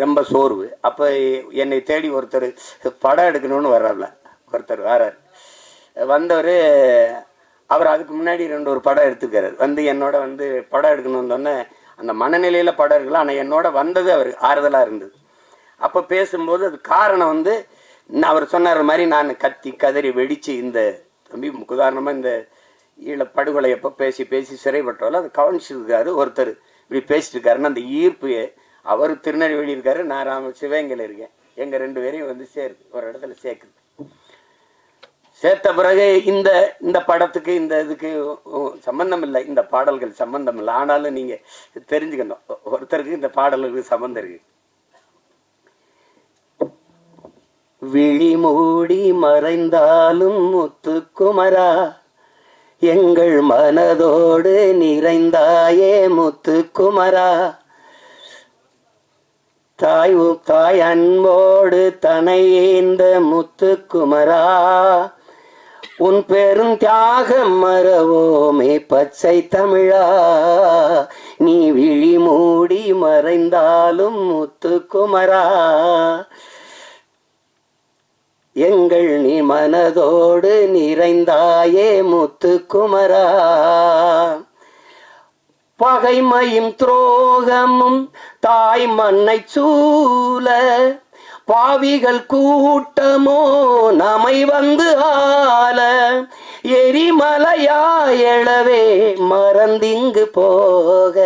ரொம்ப சோர்வு. அப்ப என்னை தேடி ஒருத்தர் படம் எடுக்கணும்னு வர்றாருல, ஒருத்தர் வர்றாரு. வந்தவர் அவர் அதுக்கு முன்னாடி 2 படம் எடுத்துக்கிறார். வந்து என்னோட வந்து படம் எடுக்கணும்னு சொன்ன அந்த மனநிலையில படம் இருக்கலாம். ஆனா என்னோட வந்தது அவர் ஆறுதலா இருந்தது. அப்போ பேசும்போது அது காரணம் வந்து அவர் சொன்னார் மாதிரி நான் கத்தி கதறி வெடித்து இந்த தம்பி உதாரணமாக இந்த ஈழ படுகொலை எப்போ பேசி பேசி சிறைப்பட்டாலும் அது கவனிச்சிருக்காரு ஒருத்தர் இப்படி பேசிட்டு இருக்காருன்னு அந்த ஈர்ப்பு அவர் திருநெல்வேலி இருக்காரு, நான் சிவகங்கையில் இருக்கேன். எங்கள் 2 பேரையும் வந்து சேருது, ஒரு இடத்துல சேர்க்குது. சேர்த்த பிறகு இந்த இந்த படத்துக்கு இந்த இதுக்கு சம்பந்தம் இல்லை, இந்த பாடல்கள் சம்பந்தம் இல்லை. ஆனாலும் நீங்கள் தெரிஞ்சுக்கணும், ஒருத்தருக்கு இந்த பாடல்களுக்கு சம்பந்தம் இருக்கு. விழி மூடி மறைந்தாலும் முத்துக்குமரா, எங்கள் மனதோடு நிறைந்தாயே முத்துக்குமரா, தாய் அன்போடு தனையேந்த முத்துக்குமரா, உன் பெரும் தியாகம் மறவோமே பச்சை தமிழா, நீ விழி மூடி மறைந்தாலும் முத்துக்குமரா, எங்கள் நீ மனதோடு நிறைந்தாயே முத்துக்குமரா, பகைமையும் துரோகமும் தாய் மண்ணை சூழ, பாவிகள் கூட்டமோ நமை வந்து ஆல, எரிமலையாயளவே மறந்திங்கு போக,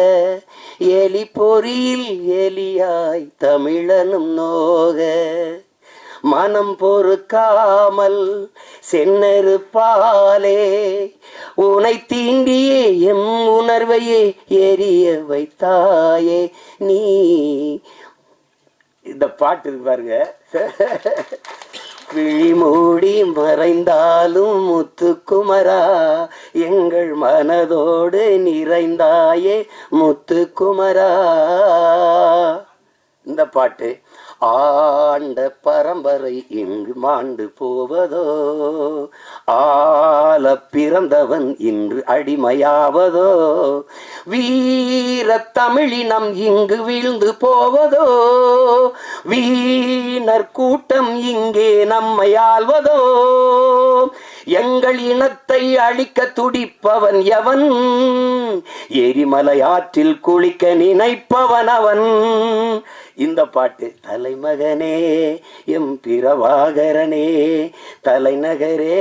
எலி பொறியில் எலியாய் தமிழனும் நோக, மனம் பொறுக்காமல் சென்னறுப்பாலே உனை தீண்டியே எம் உணர்வையே எரிய வைத்தாயே நீ. இந்த பாட்டு இருக்கு பாருங்க. விழி மூடி மறைந்தாலும் முத்துக்குமரா, எங்கள் மனதோடு நிறைந்தாயே முத்துக்குமரா. இந்த பாட்டு ஆண்ட பரம்பரை இங்கு மாண்டு போவதோ, ஆள பிறந்தவன் இன்று அடிமையாவதோ, வீர தமிழினம் இங்கு வீழ்ந்து போவதோ, வீணர் கூட்டம் இங்கே நம்மை ஆள்வதோ, எங்கள் இனத்தை அழிக்க துடிப்பவன் எவன், எரிமலை ஆற்றில் குளிக்க நினைப்பவன் அவன். இந்த பாட்டு தலைமகனே எம் பிரபாகரனே, தலைநகரே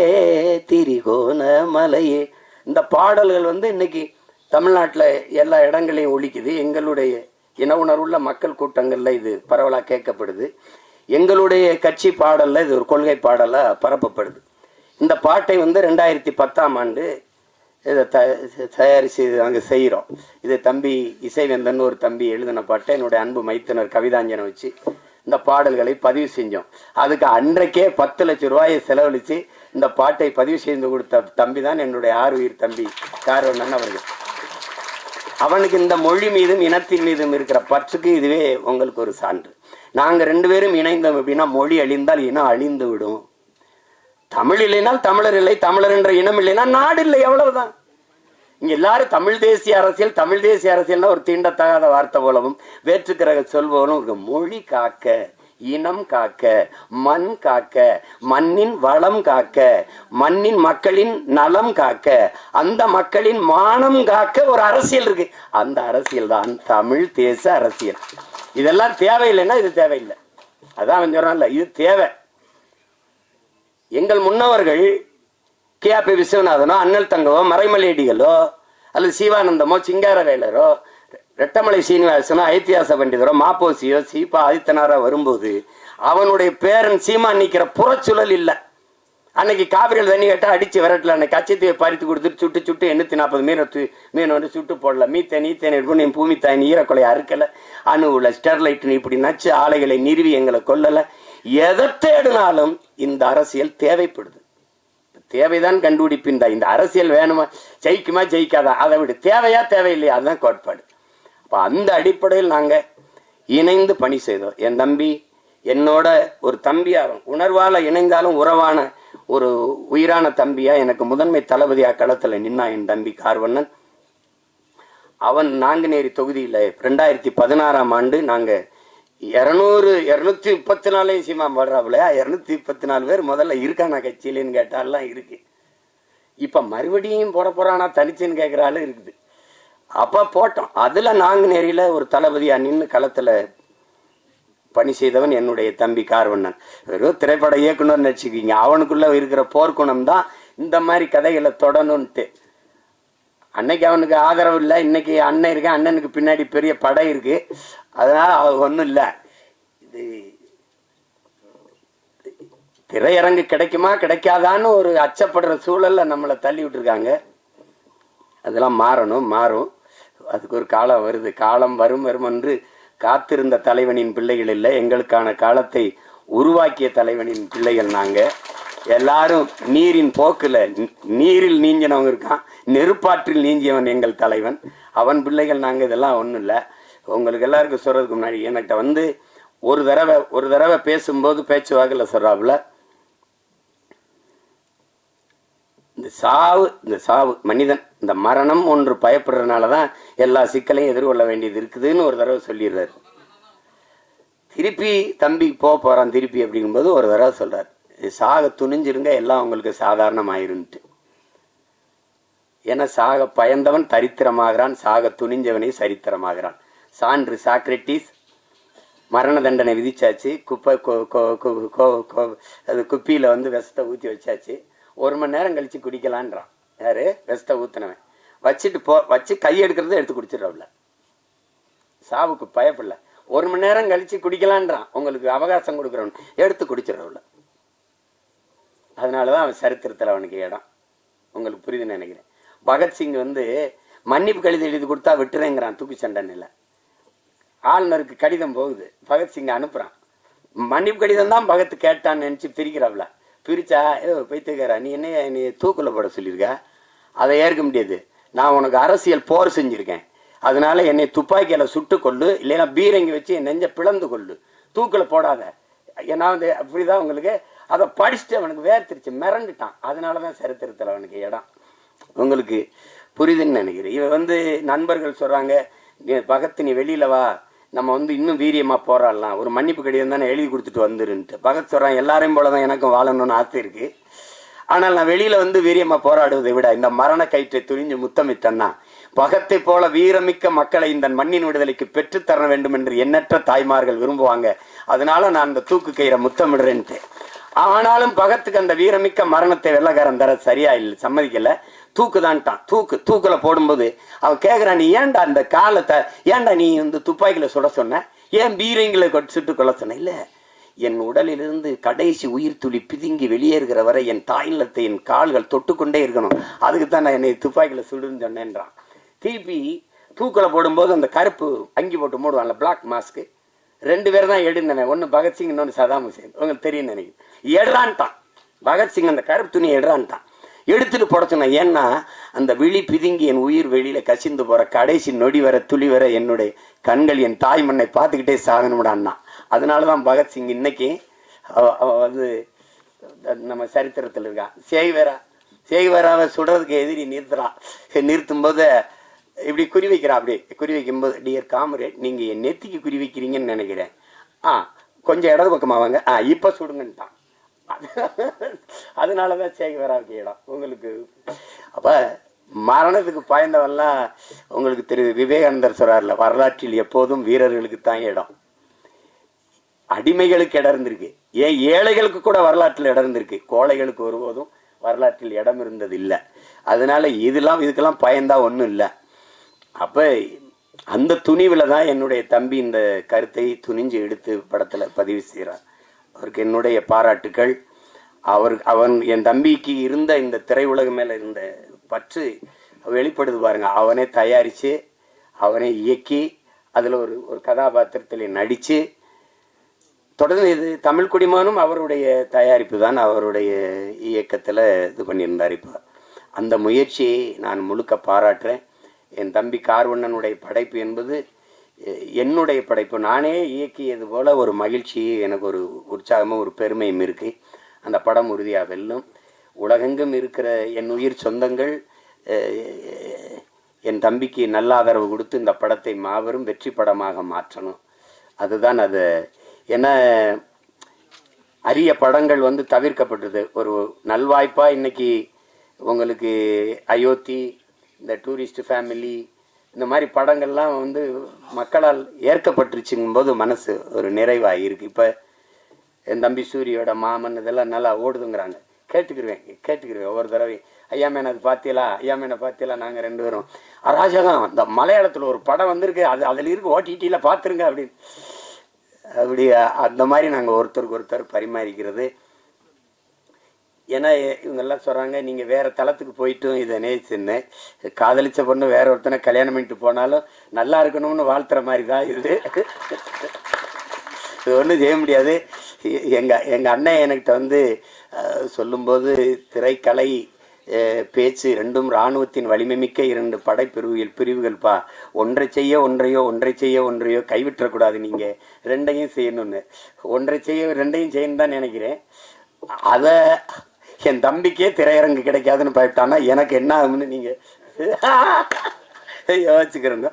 திரிகோண மலையே. இந்த பாடல்கள் வந்து இன்னைக்கு தமிழ்நாட்டில் எல்லா இடங்களையும் ஒலிக்குது. எங்களுடைய இன உணர்வுள்ள மக்கள் கூட்டங்களில் இது பரவலாக கேட்கப்படுது. எங்களுடைய கட்சி பாடலில் இது ஒரு கொள்கை பாடலாக பரப்பப்படுது. இந்த பாட்டை வந்து 2010ஆம் ஆண்டு இதை தயாரித்து நாங்கள் செய்கிறோம். இது தம்பி இசைவேந்தன் ஒரு தம்பி எழுதின பாட்டை என்னுடைய அன்பு மைத்தினர் கவிதாஞ்சனை வச்சு இந்த பாடல்களை பதிவு செஞ்சோம். அதுக்கு அன்றைக்கே 10 லட்சம் ரூபாயை செலவழித்து இந்த பாட்டை பதிவு செய்து கொடுத்த தம்பி தான் என்னுடைய ஆறுயிர் தம்பி கார்வண்ணன் அவர்கள். அவனுக்கு இந்த மொழி மீதும் இனத்தின் மீதும் இருக்கிற பற்றுக்கு இதுவே உங்களுக்கு ஒரு சான்று. நாங்கள் 2 பேரும் இணைந்தோம் அப்படின்னா மொழி அழிந்தால் இனம் அழிந்து விடும். தமிழ் இல்லைனால் தமிழர் இல்லை, தமிழர் என்ற இனம் இல்லைன்னா நாடு இல்லை, அவ்வளவுதான். இங்க எல்லாரும் தமிழ் தேசிய அரசியல், தமிழ் தேசிய அரசியல்னா ஒரு தீண்டத்தகாத வார்த்தை போலவும் வேற்றுக்கிற சொல்பவனும் மொழி காக்க, இனம் காக்க, மண் காக்க, மண்ணின் வளம் காக்க, மண்ணின் மக்களின் நலம் காக்க, அந்த மக்களின் மானம் காக்க ஒரு அரசியல் இருக்கு. அந்த அரசியல் தான் தமிழ் தேச அரசியல். இதெல்லாம் தேவையில்லைன்னா இது தேவையில்லை. அதான் சொல்றேன்ல, இது தேவை. எங்கள் முன்னவர்கள் கே.பி. விஸ்வநாதனோ, அண்ணல் தங்கவோ, மறைமலையடிகளோ, அல்லது சிவானந்தமோ, சிங்காரவேலரோ, ரெட்டமலை சீனிவாசனோ, ஐத்தியாச பண்டிதரோ, மாப்போசியோ, சீபா ஆதித்தனாரோ வரும்போது அவனுடைய பேரன் சீமா நிற்கிற புறச்சுழல் இல்லை. அன்னைக்கு காவிரியில் தண்ணி கேட்டால் அடிச்சு விரட்டல, அன்னைக்கு கச்சத்தையை பறித்து கொடுத்துட்டு சுட்டு சுட்டு 840 மீன் வந்து சுட்டு போடல. மீத்தேன் எடுக்கணும், என் பூமி தாய் ஈரக்கொலை அறுக்கலை, அணுவுல ஸ்டெர்லைட்னு இப்படி நச்சு ஆலைகளை நிறுவி எங்களை கொல்லலை. எதை தேடினாலும் இந்த அரசியல் தேவைப்படுது. தேவைதான் கண்டுபிடிப்பின் தான். இந்த அரசியல் வேணுமா, ஜெயிக்குமா ஜெயிக்காதா, அதை விட தேவையா தேவையில்லையா, அதுதான் கோட்பாடு. அப்போ அந்த அடிப்படையில் நாங்கள் இணைந்து பணி செய்தோம். என் தம்பி என்னோட ஒரு தம்பியாகும், உணர்வால் இணைந்தாலும் உறவான ஒரு உயிரான தம்பியா எனக்கு முதன்மை தளபதியா களத்தில் நின்னா என் தம்பி கார்வண்ணன். அவன் நாங்குநேரி தொகுதியில் 2016ஆம் ஆண்டு நாங்கள் 234 சீமா வர்றாப்புல 234 பேர் முதல்ல இருக்கானா கட்சியிலன்னு கேட்டாலாம் இருக்கு. இப்ப மறுபடியும் போட போறானா தனிச்சுன்னு கேட்கறாலும் இருக்குது. அப்ப போட்டோம். அதுல நாங்குநேரியில ஒரு தளபதியா நின்று களத்துல பணி செய்தவன் என்னுடைய தம்பி கார்வண்ணன். வெறும் திரைப்பட இயக்குனர் நினைச்சுக்கிங்க, அவனுக்குள்ள இருக்கிற போர்க்குணம் தான் இந்த மாதிரி கதைகளை தொடணும்ட்டு. அன்னைக்கு அவனுக்கு ஆதரவு இல்லை, இன்னைக்கு அண்ணன் இருக்கு, அண்ணனுக்கு பின்னாடி பெரிய படை இருக்கு, அதனால அவ ஒன்றும் இல்லை. இது திரையரங்கு கிடைக்குமா கிடைக்காதான்னு ஒரு அச்சப்படுற சூழல்ல நம்மளை தள்ளி விட்டுருக்காங்க. அதெல்லாம் மாறும். அதுக்கு ஒரு காலம் வருது. காலம் வரும் என்று காத்திருந்த தலைவனின் பிள்ளைகள் இல்லை, எங்களுக்கான காலத்தை உருவாக்கிய தலைவனின் பிள்ளைகள் நாங்க. எல்லாரும் நீரின் போக்குல நீரில் நீஞ்சினவங்க இருக்கான், நெருப்பாற்றில் நீஞ்சியவன் எங்கள் தலைவன், அவன் பிள்ளைகள் நாங்க. இதெல்லாம் ஒன்றும் இல்லை. உங்களுக்கு எல்லாருக்கும் சொல்றதுக்கு முன்னாடி என்கிட்ட வந்து ஒரு தடவை பேசும்போது பேச்சுவாக்கில் சொல்றாப்புல, இந்த சாவு மனிதன் இந்த மரணம் ஒன்று பயப்படுறதுனாலதான் எல்லா சிக்கலையும் எதிர்கொள்ள வேண்டியது இருக்குதுன்னு ஒரு தடவை சொல்லிடுறாரு. திருப்பி தம்பி போறான் திருப்பி அப்படிங்கும்போது ஒரு தடவை சொல்றாரு, சாக துணிஞ்சிருங்க, எல்லாம் உங்களுக்கு சாதாரணமாயிருன்ட்டு. ஏன்னா சாக பயந்தவன் தரித்திரமாகிறான், சாக துணிஞ்சவனே சரித்திரமாகிறான். சான்று சாக்ரட்டிஸ் மரண தண்டனை விதிச்சாச்சு, அது குப்பியில வந்து விஷத்தை ஊற்றி வச்சாச்சு, 1 மணி நேரம் கழிச்சு குடிக்கலான்றான். யாரு? விஷத்தை ஊத்தினவன். வச்சு கை எடுக்கிறத எடுத்து குடிச்சிடல, சாவுக்கு பயப்படல. 1 மணி நேரம் கழிச்சு குடிக்கலான்றான், உங்களுக்கு அவகாசம் கொடுக்குறவன் எடுத்து குடிச்சிடல. அதனாலதான் அவன் சரித்திரத்தில் அவனுக்கு இடம். உங்களுக்கு புரியுதுன்னு நினைக்கிறேன். பகத்சிங் வந்து மன்னிப்பு கடிதம் எழுதி கொடுத்தா விட்டுறேங்கிறான், தூக்கு சண்டை. ஆளுநருக்கு கடிதம் போகுது, பகத்சிங் அனுப்புறான். மன்னிப்பு கடிதம் தான் பகத் கேட்டான்னு நினைச்சு பிரிக்கிறாப்ல. பிரிச்சா பைத்தியக்காரா, நீ என்ன நீ தூக்குல போட சொல்லியிருக்க, அதை ஏற்க முடியாது, நான் உனக்கு அரசியல் போர் செஞ்சிருக்கேன், அதனால என்னை துப்பாக்கியில சுட்டு கொள்ளு, இல்லைன்னா பீரங்கி வச்சு என் நெஞ்ச பிளந்து கொள்ளு, தூக்குல போடாத. ஏன்னா வந்து அப்படிதான் உங்களுக்கு. அதை படிச்சுட்டு அவனுக்கு வேர்த்திருச்சு, மிரண்டுட்டான். அதனாலதான் சரித்திரத்தில் அவனுக்கு இடம். உங்களுக்கு புரியுதுன்னு நினைக்கிறேன். இவன் வந்து நண்பர்கள் சொல்றாங்க, பகத் நீ வெளியில வா, நம்ம வந்து இன்னும் வீரியமா போராடலாம், ஒரு மன்னிப்பு கடிதம் தானே எழுதி கொடுத்துட்டு வந்துருன்ட்டு. பகத் சொல்றான், எல்லாரையும் போலதான் எனக்கும் வாழணும்னு ஆசை இருக்கு, ஆனால் நான் வெளியில வந்து வீரியமா போராடுவதை விட இந்த மரண கயிற்றை துணிஞ்சு முத்தமிட்டன்னா பகத்தை போல வீரமிக்க மக்களை இந்த மண்ணின் விடுதலைக்கு பெற்றுத்தர வேண்டும் என்று எண்ணற்ற தாய்மார்கள் விரும்புவாங்க, அதனால நான் இந்த தூக்கு கயிறை முத்தமிடுறேன்ட்டு. ஆனாலும் பகத்துக்கு அந்த வீரமிக்க மரணத்தை வெள்ளக்காரன் தர சரியா இல்லை, சம்மதிக்கல. தூக்குதான்ட்டான். தூக்குல போடும்போது அவன் கேட்கிறான், நீ ஏன்டா அந்த காலத்தை ஏன்டா நீ வந்து துப்பாக்கியில சுட சொன்ன, ஏன் பீரங்களை சுட்டு கொள்ள சொன்ன? இல்ல, என் உடலிலிருந்து கடைசி உயிர் துளி பிதுங்கி வெளியேறுகிற வரை என் தாய்நிலத்தை என் கால்கள் தொட்டுக்கொண்டே இருக்கணும், அதுக்குத்தான் நான் என்னை துப்பாக்கியில சுடுன்னு சொன்னேன்றான். திருப்பி தூக்குல போடும்போது அந்த கருப்பு அங்கி போட்டு மூடுவான்ல, பிளாக் மாஸ்க், 2 பேர் தான் எடுனவன், ஒன்னு பகத்சிங், இன்னொன்னு சதாம் ஹுசேன். உங்களுக்கு தெரியும் நினைக்கிறேன். எடுறான்ட்டான் பகத்சிங், அந்த கருப்பு துணியை எடுறான்ட்டான். எடுத்துட்டு போட சொன்னேன். ஏன்னா அந்த விழி பிதுங்கி என் உயிர் வெளியில கசிந்து போற கடைசி நொடி வர துளி வர என்னுடைய கண்கள் என் தாய் மண்ணை பார்த்துக்கிட்டே சாகணும்டான்னா. அதனாலதான் பகத்சிங் இன்னைக்கு வந்து நம்ம சரித்திரத்தில் இருக்கான். சேகுவேராவை சுடுறதுக்கு எதிரி நிறுத்தும் போது இப்படி குறி வைக்கிறான். அப்படி குறி வைக்கும்போது, டியர் காம்ரேட், நீங்க என் நெத்திக்கு குறி வைக்கிறீங்கன்னு நினைக்கிறேன், கொஞ்சம் இடது பக்கமா வாங்க, இப்ப சுடுங்கன்ட்டான். அதனாலதான் சேகுவேராவுக்கு இடம் உங்களுக்கு. அப்ப மரணத்துக்கு பாய்ந்தவெல்லாம் உங்களுக்கு தெரியுது. விவேகானந்தர் சொல்றாருல, வரலாற்றில் எப்போதும் வீரர்களுக்கு தான் இடம், அடிமைகளுக்கு இடம் இருந்திருக்கு, ஏன் ஏழைகளுக்கு கூட வரலாற்றில் இடம் இருந்திருக்கு, கோழைகளுக்கு ஒருபோதும் வரலாற்றில் இடம் இருந்தது இல்லை. அதனால இதுக்கெல்லாம் பயந்தா ஒன்றும் இல்லை. அப்ப அந்த துணிவுல தான் என்னுடைய தம்பி இந்த கருத்தை துணிஞ்சு எடுத்து படத்துல பதிவு செய்கிறார். அவருக்கு என்னுடைய பாராட்டுக்கள். அவன் என் தம்பிக்கு இருந்த இந்த திரையுலக மேல இருந்த பற்று வெளிப்படுது பாருங்க. அவனே தயாரிச்சு, அவனே இயக்கி, அதுல ஒரு கதாபாத்திரத்தில் நடிச்சு, தொடர்ந்து இது தமிழ் குடிமகனும் அவருடைய தயாரிப்பு தான், அவருடைய இயக்கத்துல இது பண்ணியிருந்தார். இப்போ அந்த முயற்சியை நான் முழுக்க பாராட்டுறேன். என் தம்பி கார்வண்ணனுடைய படைப்பு என்பது என்னுடைய படைப்பு, நானே இயக்கியது போல ஒரு மகிழ்ச்சி, எனக்கு ஒரு உற்சாகமும் ஒரு பெருமையும் இருக்கு. அந்த படம் உறுதியாக வெல்லும். உலகெங்கும் இருக்கிற என் உயிர் சொந்தங்கள் என் தம்பிக்கு நல்ல ஆதரவு கொடுத்து இந்த படத்தை மாபெரும் வெற்றி படமாக மாற்றணும். அதுதான் அது. ஏன்னா அரிய படங்கள் வந்து தவிர்க்கப்பட்டது. ஒரு நல்வாய்ப்பா இன்னைக்கு உங்களுக்கு அயோத்தி, இந்த டூரிஸ்ட் ஃபேமிலி, இந்த மாதிரி படங்கள்லாம் வந்து மக்களால் ஏற்கப்பட்டுருச்சுங்கும் போது மனசு ஒரு நிறைவாக இருக்குது. இப்போ என் தம்பி சூரியோட மாமன் இதெல்லாம் நல்லா ஓடுதுங்கிறாங்க. கேட்டுக்கிருவேன் ஒவ்வொரு தடவை. ஐயா மேன் அது பார்த்தீங்களா, ஐயா மேனை பார்த்தீங்களா, நாங்கள் 2 பேரும் அராஜகம் இந்த மலையாளத்தில் ஒரு படம் வந்திருக்கு, அதில் இருக்கு, ஓடிடியில் பார்த்துருங்க அப்படின்னு. அப்படி அந்த மாதிரி நாங்கள் ஒருத்தருக்கு ஒருத்தர் பரிமாறிக்கிறது. ஏன்னா இவங்கெல்லாம் சொல்கிறாங்க, நீங்கள் வேறு தளத்துக்கு போயிட்டும் இதை நேசின்னு காதலிச்ச பொண்ணு வேற ஒருத்தனை கல்யாணம் பண்ணிட்டு போனாலும் நல்லா இருக்கணும்னு வாழ்த்துற மாதிரி தான் இது. இது ஒன்றும் செய்ய முடியாது. எங்கள் அண்ணன் என்கிட்ட வந்து சொல்லும்போது, திரைக்கலை பேச்சு ரெண்டும் இராணுவத்தின் வலிமை மிக்க 2 பிரிவுகள்ப்பா, ஒன்றை செய்ய ஒன்றையோ கைவிட்டக்கூடாது, நீங்கள் 2ஐயும் செய்யணும்னு. ஒன்றை செய்ய 2ஐயும் செய்யணும் தான் நினைக்கிறேன். அதை என் தம்பிக்கே திரையரங்கு கிடைக்காதுன்னு பயப்பட்டான்னா எனக்கு என்ன ஆகும்னு நீங்கள் யோசிச்சுக்கிறோங்க.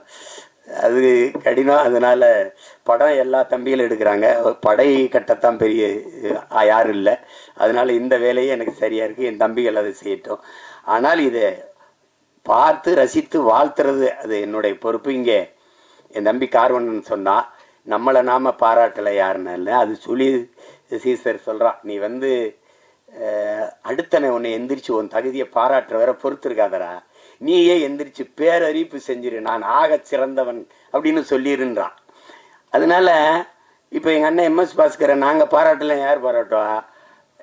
அது கடினம். அதனால படம் எல்லா தம்பிகளும் எடுக்கிறாங்க, படை கட்டத்தான் பெரிய யாரும் இல்லை. அதனால இந்த வேலையே எனக்கு சரியா இருக்கு, என் தம்பிகள் அதை செய்யட்டும். ஆனால் இதை பார்த்து ரசித்து வாழ்த்துறது அது என்னுடைய பொறுப்பு. இங்கே என் தம்பி கார்வன் சொன்னா, நம்மளை நாம பாராட்டலை யாருன்னு இல்லை, அது சொல்லி சீசர் சொல்றான், நீ வந்து அடுத்தனை உன்னை எந்திரிச்சு உன் தகுதியை பாராட்டுற வர பொறுத்திருக்காதரா, நீயே எந்திரிச்சு பேரறிப்பு செஞ்சிரு, நான் ஆக சிறந்தவன் அப்படின்னு சொல்லிருன்றான். அதனால இப்போ எங்கள் அண்ணன் MS பாஸ்கரை நாங்கள் பாராட்டல, யார் பாராட்டுவா?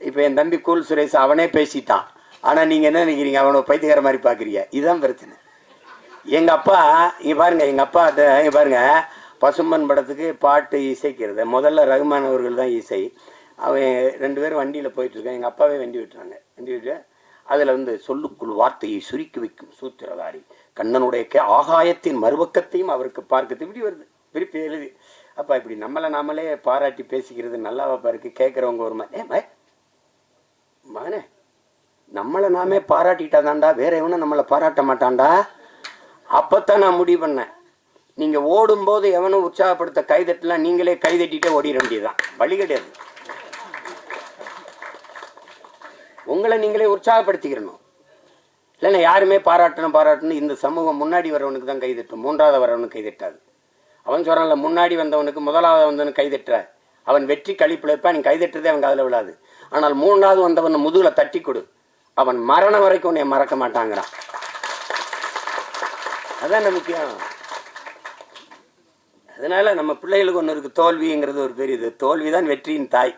இப்போ என் தம்பி கூல் சுரேஷ் அவனே பேசிட்டான். ஆனால் நீங்கள் என்ன நினைக்கிறீங்க, அவனை பைத்தியக்கார மாதிரி பார்க்குறீங்க. இதுதான் பிரச்சனை. எங்கள் அப்பா இங்கே பாருங்க, எங்கள் அப்பா இங்கே பாருங்க, பசும்பன் படத்துக்கு பாட்டு இசைக்கிறது முதல்ல ரகுமான் அவர்கள் தான் இசை. அவன் 2 பேரும் வண்டியில் போயிட்டுருக்கான், எங்கள் அப்பாவே வண்டி விட்டு அதில் வந்து சொல்லுக்குள் வார்த்தையை சுருக்கி வைக்கும் சூத்திரதாரி, கண்ணனுடைய ஆகாயத்தின் மறுபக்கத்தையும் அவருக்கு பார்க்கறது, இப்படி வருது விருப்பி எழுதி. அப்பா இப்படி நம்மளை நாமளே பாராட்டி பேசிக்கிறது நல்லாவாப்பா இருக்கு. கேட்குறவங்க ஒரு மகனே, நம்மளை நாமே பாராட்டிட்டாதான்டா, வேற எவனும் நம்மளை பாராட்ட மாட்டான்டா. அப்பத்தான் நான் முடிவு பண்ணேன், நீங்க ஓடும்போது எவனும் உற்சாகப்படுத்த கைதட்டலாம், நீங்களே கைதட்டிட்டே ஓடிட வேண்டியதுதான், வழி கிடையாது. உங்களை நீங்களே உற்சாகப்படுத்திக்கிறணும். இல்லைன்னா யாருமே பாராட்டணும் இந்த சமூகம் முன்னாடி வரவனுக்கு தான் கைதட்டும், 3வது வரவனுக்கு கைதட்டாது. அவன் சொல்றான்ல, முன்னாடி வந்தவனுக்கு 1வது வந்தவனுக்கு கைதட்டுற, அவன் வெற்றி கழிப்புல இருப்பான், நீ கைதட்டுறதே அவன் காதில் விழாது. ஆனால் 3வது வந்தவன் முதுகுல தட்டி கொடு, அவன் மரணம் வரைக்கும் உன்னை மறக்க மாட்டாங்கிறான். அதான் முக்கியம். அதனால நம்ம பிள்ளைகளுக்கு ஒன்று இருக்கு, தோல்விங்கிறது ஒரு பெரியது. தோல்விதான் வெற்றியின் தாய்.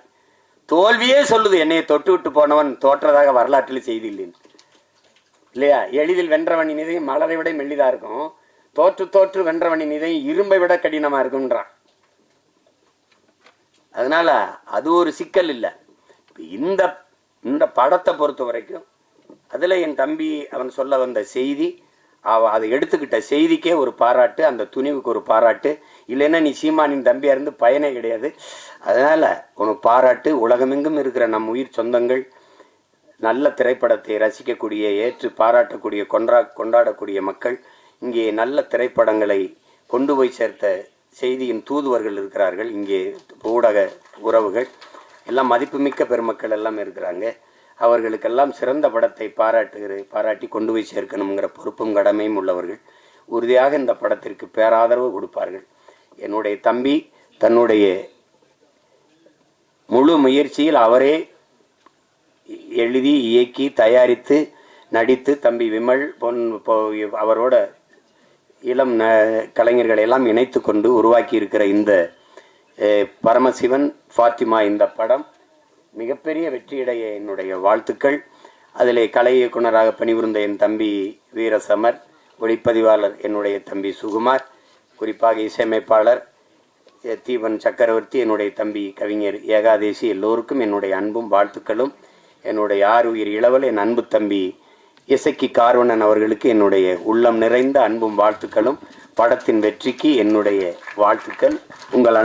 தோல்வியே சொல்லுது, என்னையை தொட்டு விட்டு போனவன் தோற்றதாக வரலாற்றில் செய்தி இல்லைன்னு, இல்லையா? எளிதில் வென்றவனின் இதயம் மலரை விட மெல்லிதா இருக்கும், தோற்று வென்றவனின் இதயம் இரும்பை விட கடினமா இருக்கும்ன்றான். அதனால அது ஒரு சிக்கல் இல்லை. இந்த படத்தை பொறுத்த வரைக்கும் அதுல என் தம்பி அவன் சொல்ல வந்த செய்தி, அதை எடுத்துக்கிட்ட செய்திக்கே ஒரு பாராட்டு, அந்த துணிவுக்கு ஒரு பாராட்டு. இல்லைன்னா நீ சீமானின் தம்பியா இருந்து பயனே கிடையாது. அதனால உனக்கு பாராட்டு. உலகமெங்கும் இருக்கிற நம் உயிர் சொந்தங்கள் நல்ல திரைப்படத்தை ரசிக்கக்கூடிய, ஏற்று பாராட்டக்கூடிய, கொண்டாடக்கூடிய மக்கள், இங்கே நல்ல திரைப்படங்களை கொண்டு போய் சேர்த்த செய்தியின் தூதுவர்கள் இருக்கிறார்கள். இங்கே ஊடக உறவுகள் எல்லாம் மதிப்புமிக்க பெருமக்கள் எல்லாம் இருக்கிறாங்க. அவர்களுக்கெல்லாம் சிறந்த படத்தை பாராட்டி கொண்டு போய் சேர்க்கணுங்கிற பொறுப்பும் கடமையும் உள்ளவர்கள். உறுதியாக இந்த படத்திற்கு பேராதரவு கொடுப்பார்கள். என்னுடைய தம்பி தன்னுடைய முழு முயற்சியில் அவரே எழுதி, இயக்கி, தயாரித்து, நடித்து, தம்பி விமல் அவரோட இளம் கலைஞர்களை எல்லாம் இணைத்து கொண்டு உருவாக்கி இருக்கிற இந்த பரமசிவன் ஃபாத்திமா இந்த படம் மிகப்பெரிய வெற்றியடைய என்னுடைய வாழ்த்துக்கள். அதிலே கலை இயக்குனராக பணிபுரிந்த என் தம்பி வீரசமர், ஒளிப்பதிவாளர் என்னுடைய தம்பி சுகுமார், குறிப்பாக இசையமைப்பாளர் தீபன் சக்கரவர்த்தி, என்னுடைய தம்பி கவிஞர் ஏகாதேசி, எல்லோருக்கும் என்னுடைய அன்பும் வாழ்த்துக்களும். என்னுடைய ஆறுயிர் இளவல் என் அன்பு தம்பி இசக்கி கார்வணன் அவர்களுக்கு என்னுடைய உள்ளம் நிறைந்த அன்பும் வாழ்த்துக்களும். படத்தின் வெற்றிக்கு என்னுடைய வாழ்த்துக்கள். உங்கள்